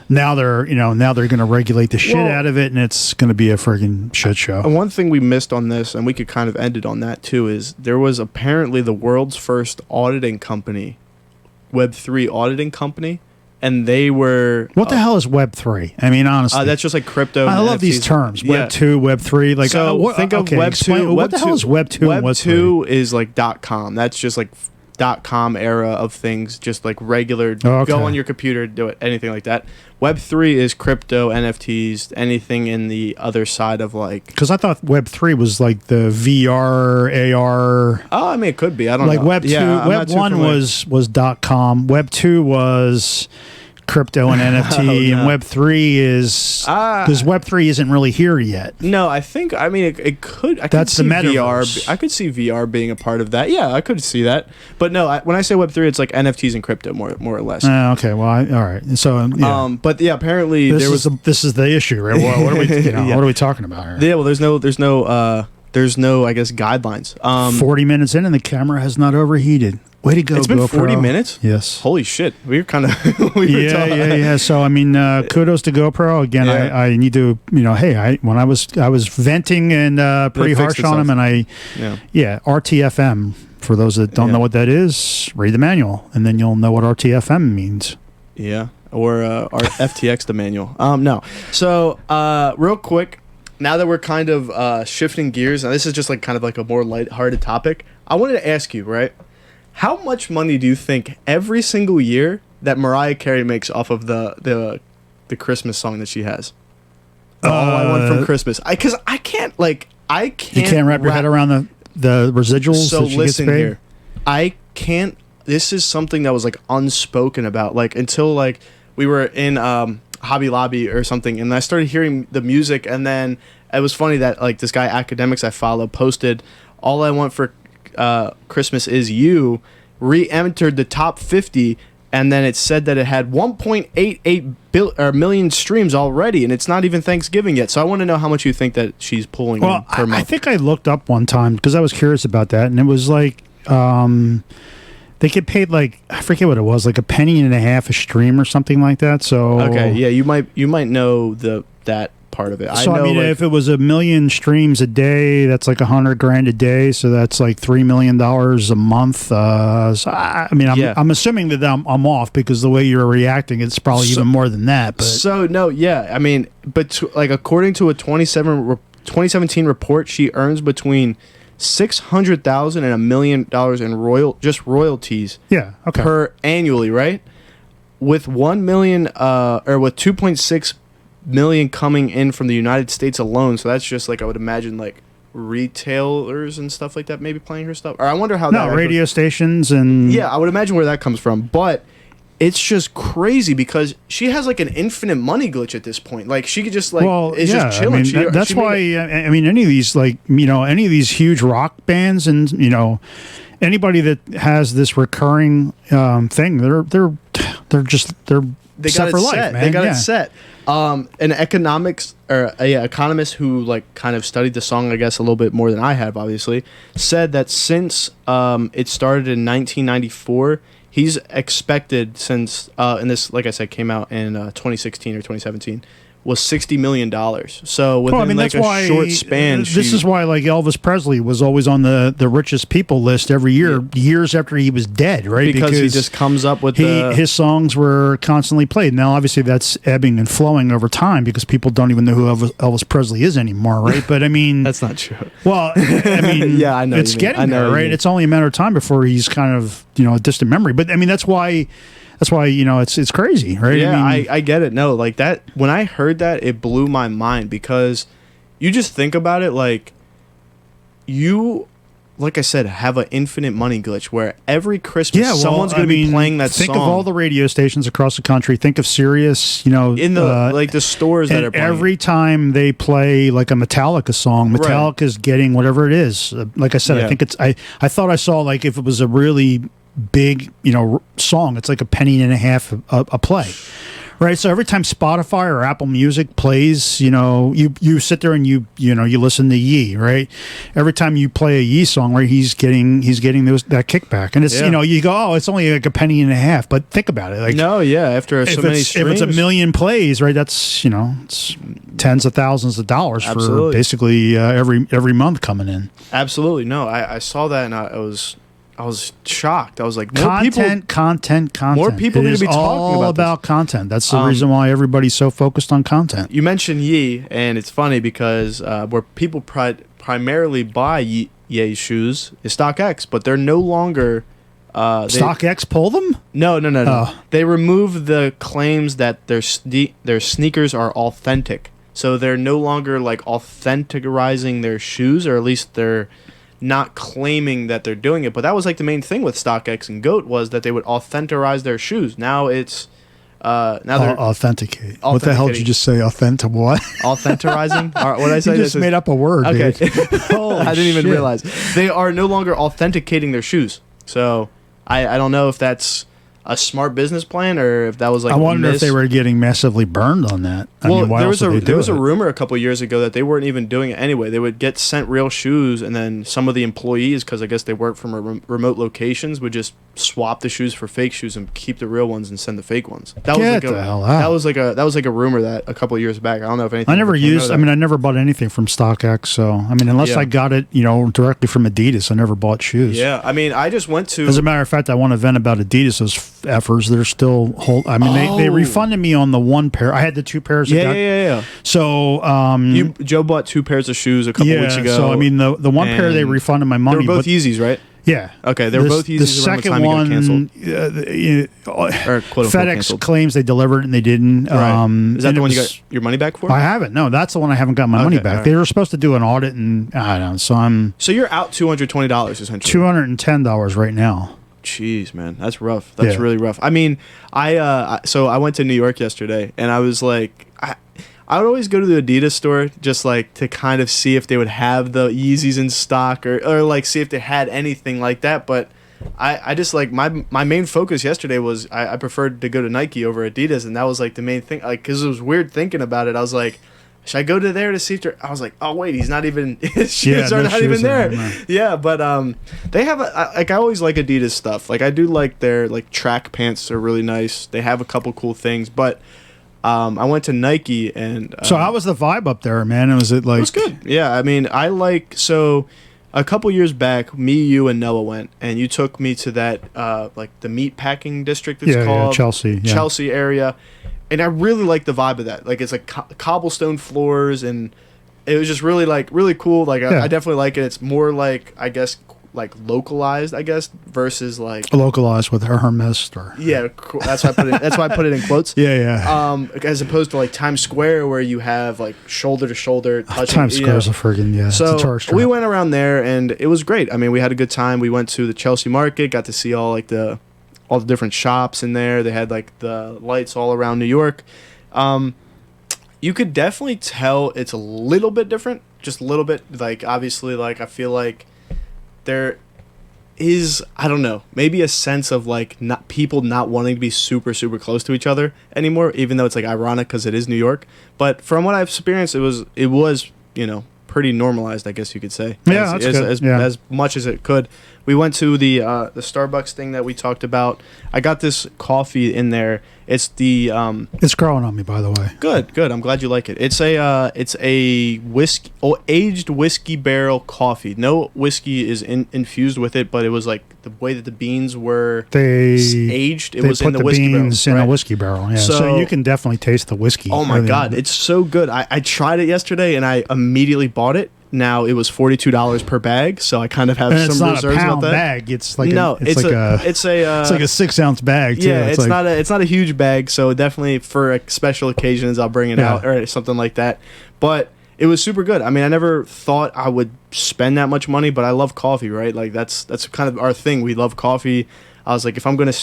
Now they're going to regulate the shit out of it, and it's going to be a friggin' shit show. One thing we missed on this, and we could kind of end it on that too, is there was apparently the world's first auditing company, Web3 auditing company, and they were... What the hell is Web3? I mean, honestly. That's just like crypto. I love these terms. Web2, Web3. Like, so think of Web2. What the hell is Web2 and Web3? Web2 is like .com. That's just like .com era of things, just like regular, Okay. go on your computer, do it, anything like that. Web3 is crypto, NFTs, anything in the other side of like... Because I thought Web3 was like the VR, AR... Oh, I mean, it could be. I don't know. Like Web 2, Yeah, Web 1 was .com. Web 2 was crypto and NFT, and Web 3 is... Because Web 3 isn't really here yet. No, I think, I mean, it could... That's the metaverse. VR, I could see VR being a part of that. Yeah, I could see that. But no, when I say Web 3, it's like NFTs and crypto, more or less. Okay, well, all right. So, yeah. But yeah, apparently this is the issue, right? What are we, Yeah. what are we talking about here? Yeah, well, there's no, I guess, guidelines. 40 minutes in, and the camera has not overheated. Way to go, It's been GoPro. 40 minutes? Yes. Holy shit. We were kind of... Yeah. So, I mean, kudos to GoPro. Again, Yeah. I need to, hey, when I was venting and pretty harsh on them, and RTFM, for those that don't know what that is, read the manual, and then you'll know what RTFM means. Yeah. Or our FTX the manual. No. So, real quick, now that we're kind of shifting gears, and this is just like kind of like a more lighthearted topic, I wanted to ask you, right? How much money do you think every single year that Mariah Carey makes off of the Christmas song that she has? All I Want from Christmas. Because I can't. You can't wrap your head around the residuals. So that she listen gets paid? here, I can't. This is something that was like unspoken about, like until like we were in Hobby Lobby or something, and I started hearing the music, and then it was funny that like this guy Academics I follow posted All I Want for Christmas Is You re-entered the top 50, and then it said that it had 1.88 million streams already, and it's not even Thanksgiving yet. So I want to know how much you think that she's pulling in per month. I think I looked up one time because I was curious about that, and it was like they get paid like, I forget what it was, like $0.015 a stream or something like that. So okay, yeah, you might know that part of it. So I mean, if it was 1 million streams a day, that's like $100,000 a day. So that's like $3 million a month. So I mean, I'm assuming that I'm off because the way you're reacting, it's probably even more than that. But so no, yeah, I mean, but like according to a 2017 report, she earns between $600,000 and $1 million in royalties. Yeah, okay. Per annually, right? With 1 million or with 2.6 million coming in from the United States alone. So that's just like, I would imagine like retailers and stuff like that maybe playing her stuff. Or I wonder how radio stations and I would imagine where that comes from. But it's just crazy because she has like an infinite money glitch at this point. Like she could just like just chilling. I mean, that's why I mean any of these any of these huge rock bands and anybody that has this recurring thing, they're set for life, man. They got it set. An economist who like kind of studied the song, I guess, a little bit more than I have, obviously, said that since it started in 1994, he's expected since and this, like I said, came out in 2016 or 2017. Was $60 million. So within short span, this is why like Elvis Presley was always on the richest people list every year, years after he was dead, right? Because he just comes up with his songs were constantly played. Now, obviously, that's ebbing and flowing over time because people don't even know who Elvis Presley is anymore, right? But I mean, that's not true. Well, I mean, yeah, I know it's getting there, right? It's only a matter of time before he's kind of a distant memory. But I mean, that's why it's crazy, right? Yeah, I get it. No, like that. When I heard that, it blew my mind because you just think about it, like you, like I said, have an infinite money glitch where every Christmas someone's going to be playing that song. Think of all the radio stations across the country. Think of Sirius, in the like the stores that are playing. Every time they play like a Metallica song, Metallica's getting whatever it is. Like I said, I think it's I thought I saw like if it was a really big song, it's like $0.015 a play, right? So every time Spotify or Apple Music plays, you sit there and you listen to Yee, right? Every time you play a Yee song, right, he's getting that kickback, and it's you go, oh, it's only like $0.015, but think about it, like after so many streams, if it's 1 million plays, right, that's it's tens of thousands of dollars for basically every month coming in. Absolutely, no, I saw that and I was shocked. I was like, content. More people need to be talking about content. That's the reason why everybody's so focused on content. You mentioned Yee, and it's funny because where people primarily buy Yee's shoes is StockX, but they're no longer StockX pull them? No. Oh. They removed the claims that their sneakers are authentic. So they're no longer like authenticizing their shoes, or at least they're not claiming that they're doing it. But that was like the main thing with StockX and GOAT, was that they would authenticize their shoes. Now it's now they're authenticate. What the hell did you just say? Authentic what? Authenticizing? What did I say? You just made up a word. Okay. Dude. I didn't even realize. They are no longer authenticating their shoes. So I don't know if that's a smart business plan, or if that was like I wonder if they were getting massively burned on that. Well, there was a rumor a couple years ago that they weren't even doing it anyway. They would get sent real shoes, and then some of the employees, because I guess they work from remote locations, would just swap the shoes for fake shoes and keep the real ones and send the fake ones. That was like a rumor that a couple of years back. I don't know if anything. I never bought anything from StockX. So I mean, unless I got it, directly from Adidas, I never bought shoes. Yeah, I mean, I just went to. As a matter of fact, I want to vent about Adidas. Those effers, they're still they refunded me on the one pair. I had the two pairs. Yeah. So Joe bought two pairs of shoes a couple weeks ago. So I mean, the one pair they refunded my money. They were both Yeezys, right? Yeah. Okay, they were both Yeezys. The second one, FedEx claims they delivered and they didn't. Right. Is that the one you got your money back for? I haven't. No, that's the one I haven't got my money back. Right. They were supposed to do an audit, and I don't know. So you're out $220 essentially. $210 right now. Jeez, man, that's rough. That's really rough. I mean, I went to New York yesterday, and I was like, I would always go to the Adidas store just like to kind of see if they would have the Yeezys in stock, or like see if they had anything like that. But I just like my main focus yesterday was I preferred to go to Nike over Adidas, and that was like the main thing. Like, because it was weird thinking about it. I was like, should I go to there to see if I was like, oh wait, he's not even, his shoes are not even there. Yeah, but they have I always like Adidas stuff. Like, I do like their like track pants are really nice. They have a couple cool things, but I went to Nike, and so how was the vibe up there, man? Was it like? It was good. Yeah, I mean, a couple years back, me, you, and Noah went, and you took me to that like the meat packing district. It's called Chelsea area. And I really like the vibe of that. Like, it's like cobblestone floors, and it was just really cool. Like, I definitely like it. It's more like, I guess, like localized, versus like localized with Hermes or cool. That's why I put it in quotes. As opposed to like Times Square, where you have like shoulder to shoulder touching. Times Square's a friggin' So we went around there, and it was great. I mean, we had a good time. We went to the Chelsea market, got to see all the different shops in there. They had like the lights all around New York. You could definitely tell it's a little bit different, just a little bit. Like, obviously, like, I feel like there is, I don't know, maybe a sense of like people not wanting to be super, super close to each other anymore, even though it's like ironic because it is New York. But from what I've experienced, it was pretty normalized, I guess you could say. Yeah, as much as it could. We went to the Starbucks thing that we talked about. I got this coffee in there. It's the it's growing on me, by the way. Good. I'm glad you like it. It's a whiskey, aged whiskey barrel coffee. No whiskey is infused with it, but it was like the way that the beans were aged. It was in the whiskey barrel. They put the beans in a whiskey barrel. Yeah, so you can definitely taste the whiskey. Oh my God, it's so good. I tried it yesterday, and I immediately bought it. Now it was $42 per bag, so I kind of have some reserves about that. It's not a pound bag. It's like it's like a 6 ounce bag. Too. Yeah, it's not a huge bag. So definitely for special occasions, I'll bring it out or something like that. But it was super good. I mean, I never thought I would spend that much money, but I love coffee, right? Like that's kind of our thing. We love coffee. I was like, if I'm gonna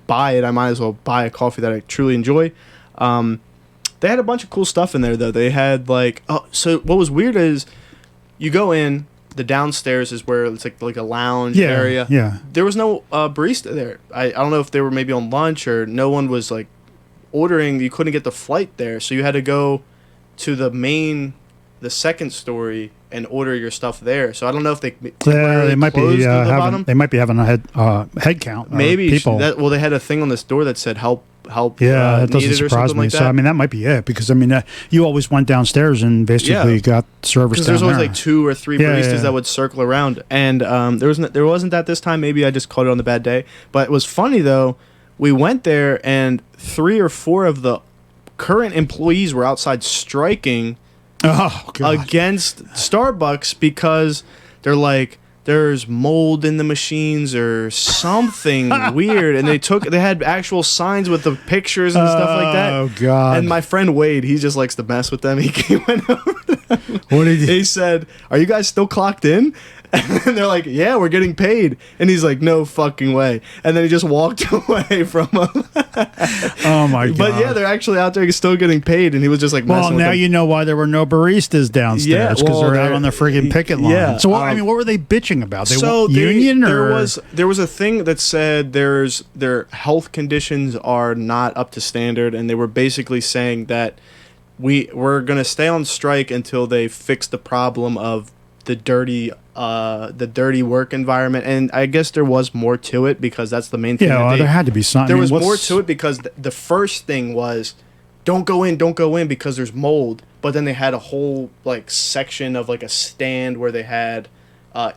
buy it, I might as well buy a coffee that I truly enjoy. They had a bunch of cool stuff in there, though. They had so what was weird is, you go in, the downstairs is where it's like a lounge area. Yeah. There was no barista there. I don't know if they were maybe on lunch or no one was like ordering. You couldn't get the flight there, so you had to go to the second story and order your stuff there. So I don't know if they might be having a head count. Maybe people. They had a thing on this door that said help. Yeah, that doesn't surprise me. So I mean, that might be it, because I mean, you always went downstairs and basically got service down there. Because there's always like 2 or 3 baristas that would circle around, and there wasn't that this time. Maybe I just caught it on the bad day. But it was funny though. We went there, and 3 or 4 of the current employees were outside striking against Starbucks, because they're like, there's mold in the machines or something weird, and they had actual signs with the pictures and stuff like that. Oh God! And my friend Wade, he just likes to mess with them. He went over to them. What did he said? Are you guys still clocked in? And they're like, yeah, we're getting paid. And he's like, no fucking way. And then he just walked away from them. Oh my God. But yeah, they're actually out there still getting paid. And he was just like, well, messing with now them. you know why there were no baristas downstairs, because they're out on the friggin' picket line. Yeah, So I mean, what were they bitching about? So union or there was a thing that said their health conditions are not up to standard, and they were basically saying that we're gonna stay on strike until they fix the problem of the dirty work environment. And I guess there was more to it, because that's the main thing. Yeah, there had to be something. There was more to it, because the first thing was don't go in because there's mold. But then they had a whole like section of like a stand where they had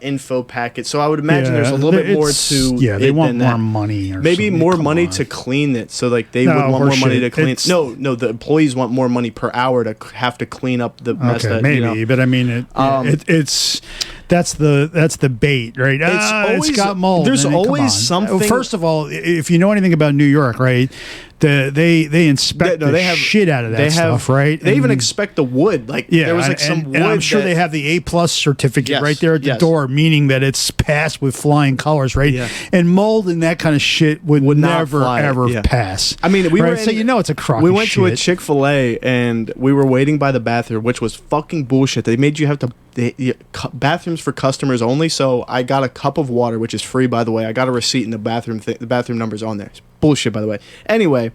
info packets. So I would imagine there's a little bit more to they want more that. money, or maybe something. more Come money on. to clean it. So like they would want more money to clean. No, the employees want more money per hour to have to clean up the mess. Okay, that, maybe, but I mean, it's that's the bait, right? It's got mold. There's I mean, always something. First of all, if you know anything about New York, right? They inspect the shit out of that stuff, right? They even inspect the wood. Like there was like some wood. And I'm sure they have the A+ certificate right there at the door, meaning that it's passed with flying colors, right? Yeah. And mold and that kind of shit would never ever pass. I mean, we were so it's a crock. We went to a Chick-fil-A and we were waiting by the bathroom, which was fucking bullshit. They made you have to bathrooms for customers only. So I got a cup of water, which is free, by the way. I got a receipt in the bathroom. The bathroom number's on there. It's bullshit, by the way. Anyway,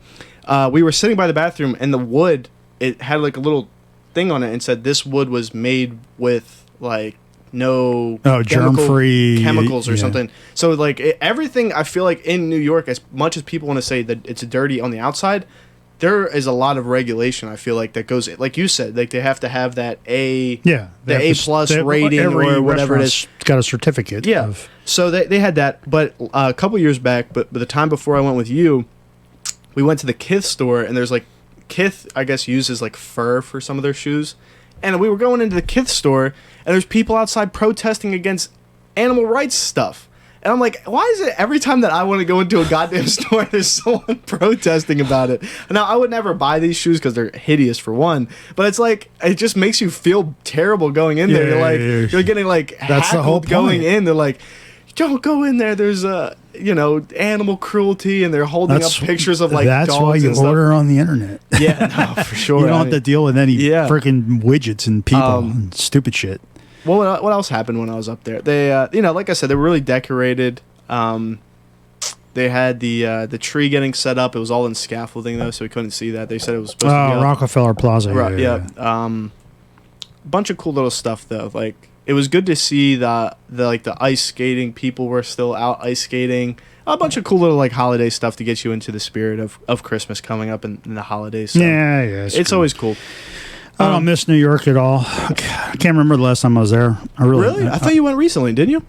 we were sitting by the bathroom, and the wood, it had like a little thing on it and said this wood was made with like no germ-free chemicals or something. So like everything, I feel like in New York, as much as people want to say that it's dirty on the outside, there is a lot of regulation. I feel like that goes, like you said, like they have to have that A+, rating or whatever it is. It's got a certificate. Yeah. So they had that, but a couple years back, but the time before I went with you, we went to the Kith store, and there's like Kith, I guess, uses like fur for some of their shoes, and we were going into the Kith store, and there's people outside protesting against animal rights stuff. And I'm like, why is it every time that I want to go into a goddamn store, there's someone protesting about it? Now, I would never buy these shoes because they're hideous for one, but it's like, it just makes you feel terrible going in there. You're getting like hackled going in. They're like, don't go in there. There's animal cruelty, and they're holding up pictures of like dogs. That's why you order on the internet. Yeah, no, for sure. You don't have to deal with any freaking widgets and people and stupid shit. Well, what else happened when I was up there? They, like I said, they were really decorated. They had the tree getting set up. It was all in scaffolding though, so we couldn't see that. They said it was supposed to be Rockefeller Plaza. Right. Yeah. Bunch of cool little stuff though. Like it was good to see the ice skating. People were still out ice skating. A bunch of cool little like holiday stuff to get you into the spirit of Christmas coming up in the holidays. So it's always cool. I don't miss New York at all. I can't remember the last time I was there. I thought you went recently, didn't you?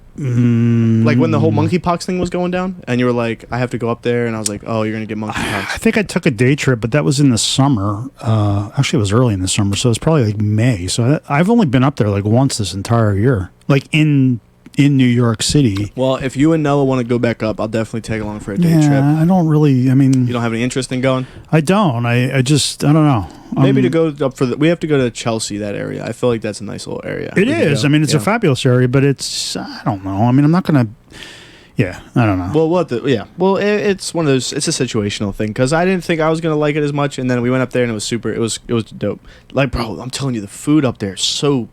Like when the whole monkeypox thing was going down, and you were like, "I have to go up there," and I was like, "Oh, you're gonna get monkeypox." I think I took a day trip, but that was in the summer. Actually, it was early in the summer, so it's probably like May. So I've only been up there like once this entire year, like in New York City. Well, if you and Noah want to go back up, I'll definitely take along for a day trip. I don't really. I mean, you don't have any interest in going? I don't. I just I don't know. Maybe to go up we have to go to Chelsea, that area. I feel like that's a nice little area. It is. I mean, it's a fabulous area, but it's I don't know. I mean, I'm not gonna. Yeah, I don't know. Well, Well, it's one of those. It's a situational thing because I didn't think I was gonna like it as much, and then we went up there and it was super. It was dope. Like, bro, I'm telling you, the food up there is so.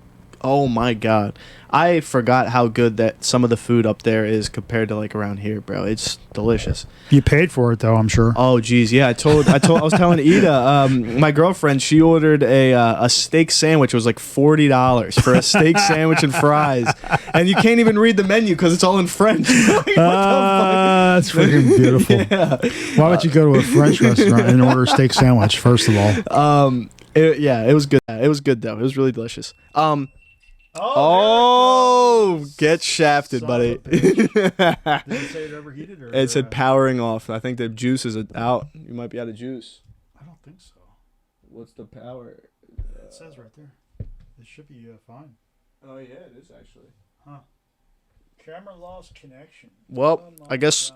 Oh my god. I forgot how good that some of the food up there is compared to like around here, bro. It's delicious. You paid for it though, I'm sure. Oh geez, yeah. I was telling Ida, my girlfriend, she ordered a steak sandwich. It was like $40 for a steak sandwich and fries, and you can't even read the menu because it's all in French. Like, that's freaking beautiful. Yeah. Why would you go to a French restaurant and order a steak sandwich? First of all, it was good. It was good though. It was really delicious. Oh, get shafted, buddy. Did it say it overheated? Or it said powering off. I think the juice is out. You might be out of juice. I don't think so. What's the power? It says right there. It should be fine. Oh, yeah, it is actually. Huh. Camera lost connection. Well, I guess.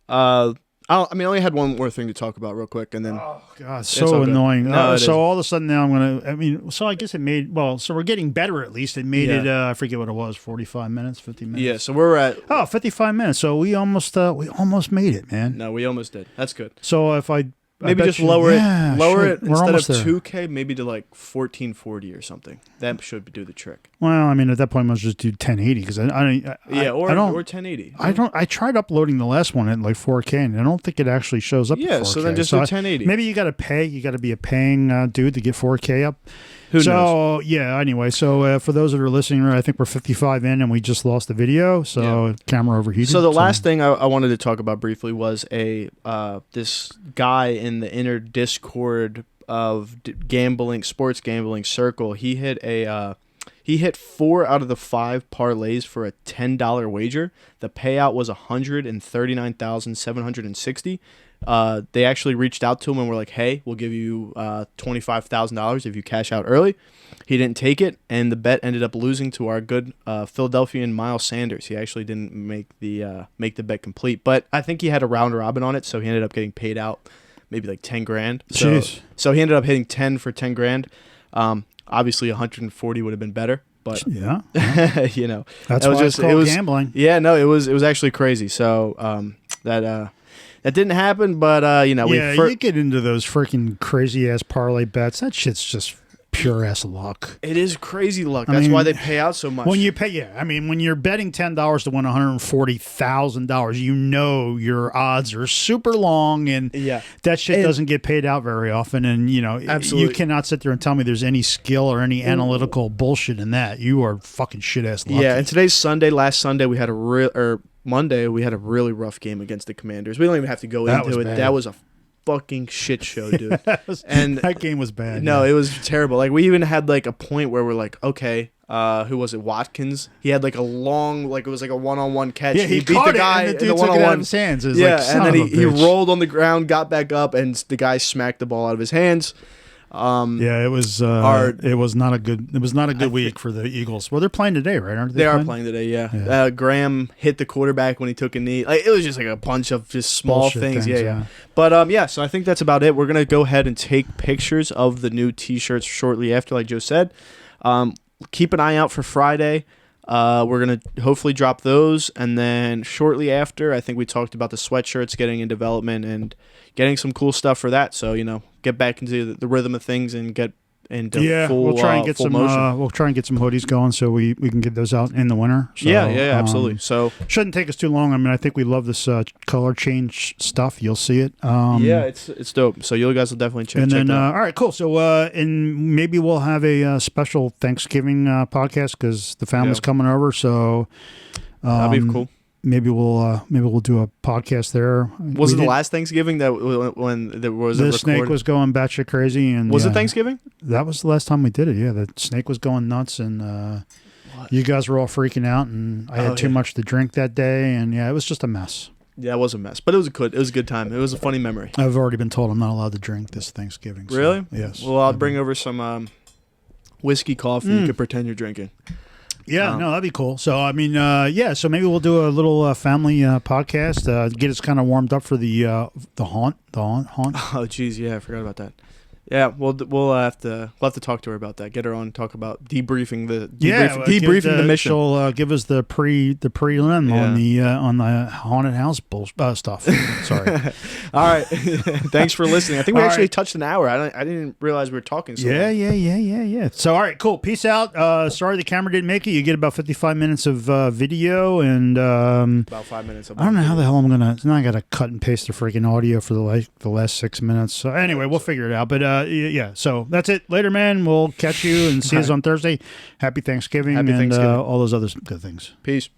I only had one more thing to talk about real quick, and then. Oh God, so annoying. No, so all of a sudden now I'm gonna. I mean, so I guess it made. Well, so we're getting better at least. It made it. I forget what it was. 45 minutes, 50 minutes. Yeah. So we're at. 55 minutes. So we almost made it, man. No, we almost did. That's good. So if I. Maybe just lower it instead of there. 2K, maybe to like 1440 or something. That should do the trick. Well, I mean, at that point, let's just do 1080 because I don't. Or 1080. I tried uploading the last one at like 4K, and I don't think it actually shows up. Yeah, at 4K. so then just do 1080. Maybe you got to pay. You got to be a paying dude to get 4K up. Who knows? Yeah. Anyway, so for those that are listening, I think we're 55 in, and we just lost the video. So camera overheated. So the last thing I wanted to talk about briefly was this guy in the inner Discord of sports gambling circle. He hit 4 out of the 5 parlays for a $10 wager. The payout was $139,760. They actually reached out to him and were like, "Hey, we'll give you $25,000 if you cash out early." He didn't take it, and the bet ended up losing to our good Philadelphian Miles Sanders. He actually didn't make the bet complete, but I think he had a round robin on it, so he ended up getting paid out maybe like $10,000. So he ended up hitting 10 for $10,000. Obviously, 140 would have been better. But yeah, that's why it's called gambling. Yeah, no, it was actually crazy. So that didn't happen, but you get into those freaking crazy ass parlay bets. That shit's just pure ass luck. It is crazy luck. That's why they pay out so much. When you pay, when you're betting $10 to win $140,000, you know your odds are super long, and that shit doesn't get paid out very often. And absolutely, you cannot sit there and tell me there's any skill or any analytical bullshit in that. You are fucking shit ass lucky. Yeah, and today's Sunday. Last Sunday we had Monday we had a really rough game against the Commanders. We don't even have to go into it. Bad. That was a fucking shit show, dude. That game was bad. No, it was terrible. Like, we even had like a point where we're like, okay, who was it? Watkins. He had like a long, it was like a one-on-one catch. Yeah, he beat caught the guy it, and the dude in the took it out one-on-one. of his hands. And then he rolled on the ground, got back up, and the guy smacked the ball out of his hands. It was not a good week for the Eagles. Well, they're playing today, right? Aren't they? They are playing today. Yeah. Graham hit the quarterback when he took a knee. It was just like a bunch of just small things. Yeah. But so I think that's about it. We're gonna go ahead and take pictures of the new T-shirts shortly after, like Joe said. Keep an eye out for Friday. We're going to hopefully drop those, and then shortly after, I think we talked about the sweatshirts getting in development and getting some cool stuff for that. So, get back into the rhythm of things and get into full we'll try and get some motion. We'll try and get some hoodies going so we can get those out in the winter. So, absolutely. So shouldn't take us too long. I mean, I think we love this color change stuff. You'll see it. It's dope. So you guys will definitely check. And then, that all right, cool. So and maybe we'll have a special Thanksgiving podcast because the family's coming over. So that'd be cool. Maybe we'll do a podcast there. Was it the last Thanksgiving that when there was the snake was going batshit crazy? And was it Thanksgiving? That was the last time we did it. Yeah, the snake was going nuts, and you guys were all freaking out, and I had too much to drink that day, and it was just a mess. Yeah, it was a mess, but it was a good time. It was a funny memory. I've already been told I'm not allowed to drink this Thanksgiving. So, really? Yes. Well, I'll bring over some whiskey coffee. You could pretend you're drinking. Yeah, no, that'd be cool. So, I mean, so maybe we'll do a little family podcast, get us kind of warmed up for the haunt. Oh, geez, yeah, I forgot about that. Yeah, we'll have to talk to her about that. Get her on, talk about debriefing the mission. She'll give us the prelim on the haunted house stuff. Sorry. All right. Thanks for listening. I think we actually touched an hour. I didn't realize we were talking so long. Yeah. So all right, cool. Peace out. Sorry the camera didn't make it. You get about 55 minutes of video and about 5 minutes of I don't know how the hell I'm gonna. Now I gotta cut and paste the freaking audio for the last 6 minutes. So anyway, we'll figure it out. But so that's it. Later, man. We'll catch you and see us on Thursday. Happy Thanksgiving and all those other good things. Peace.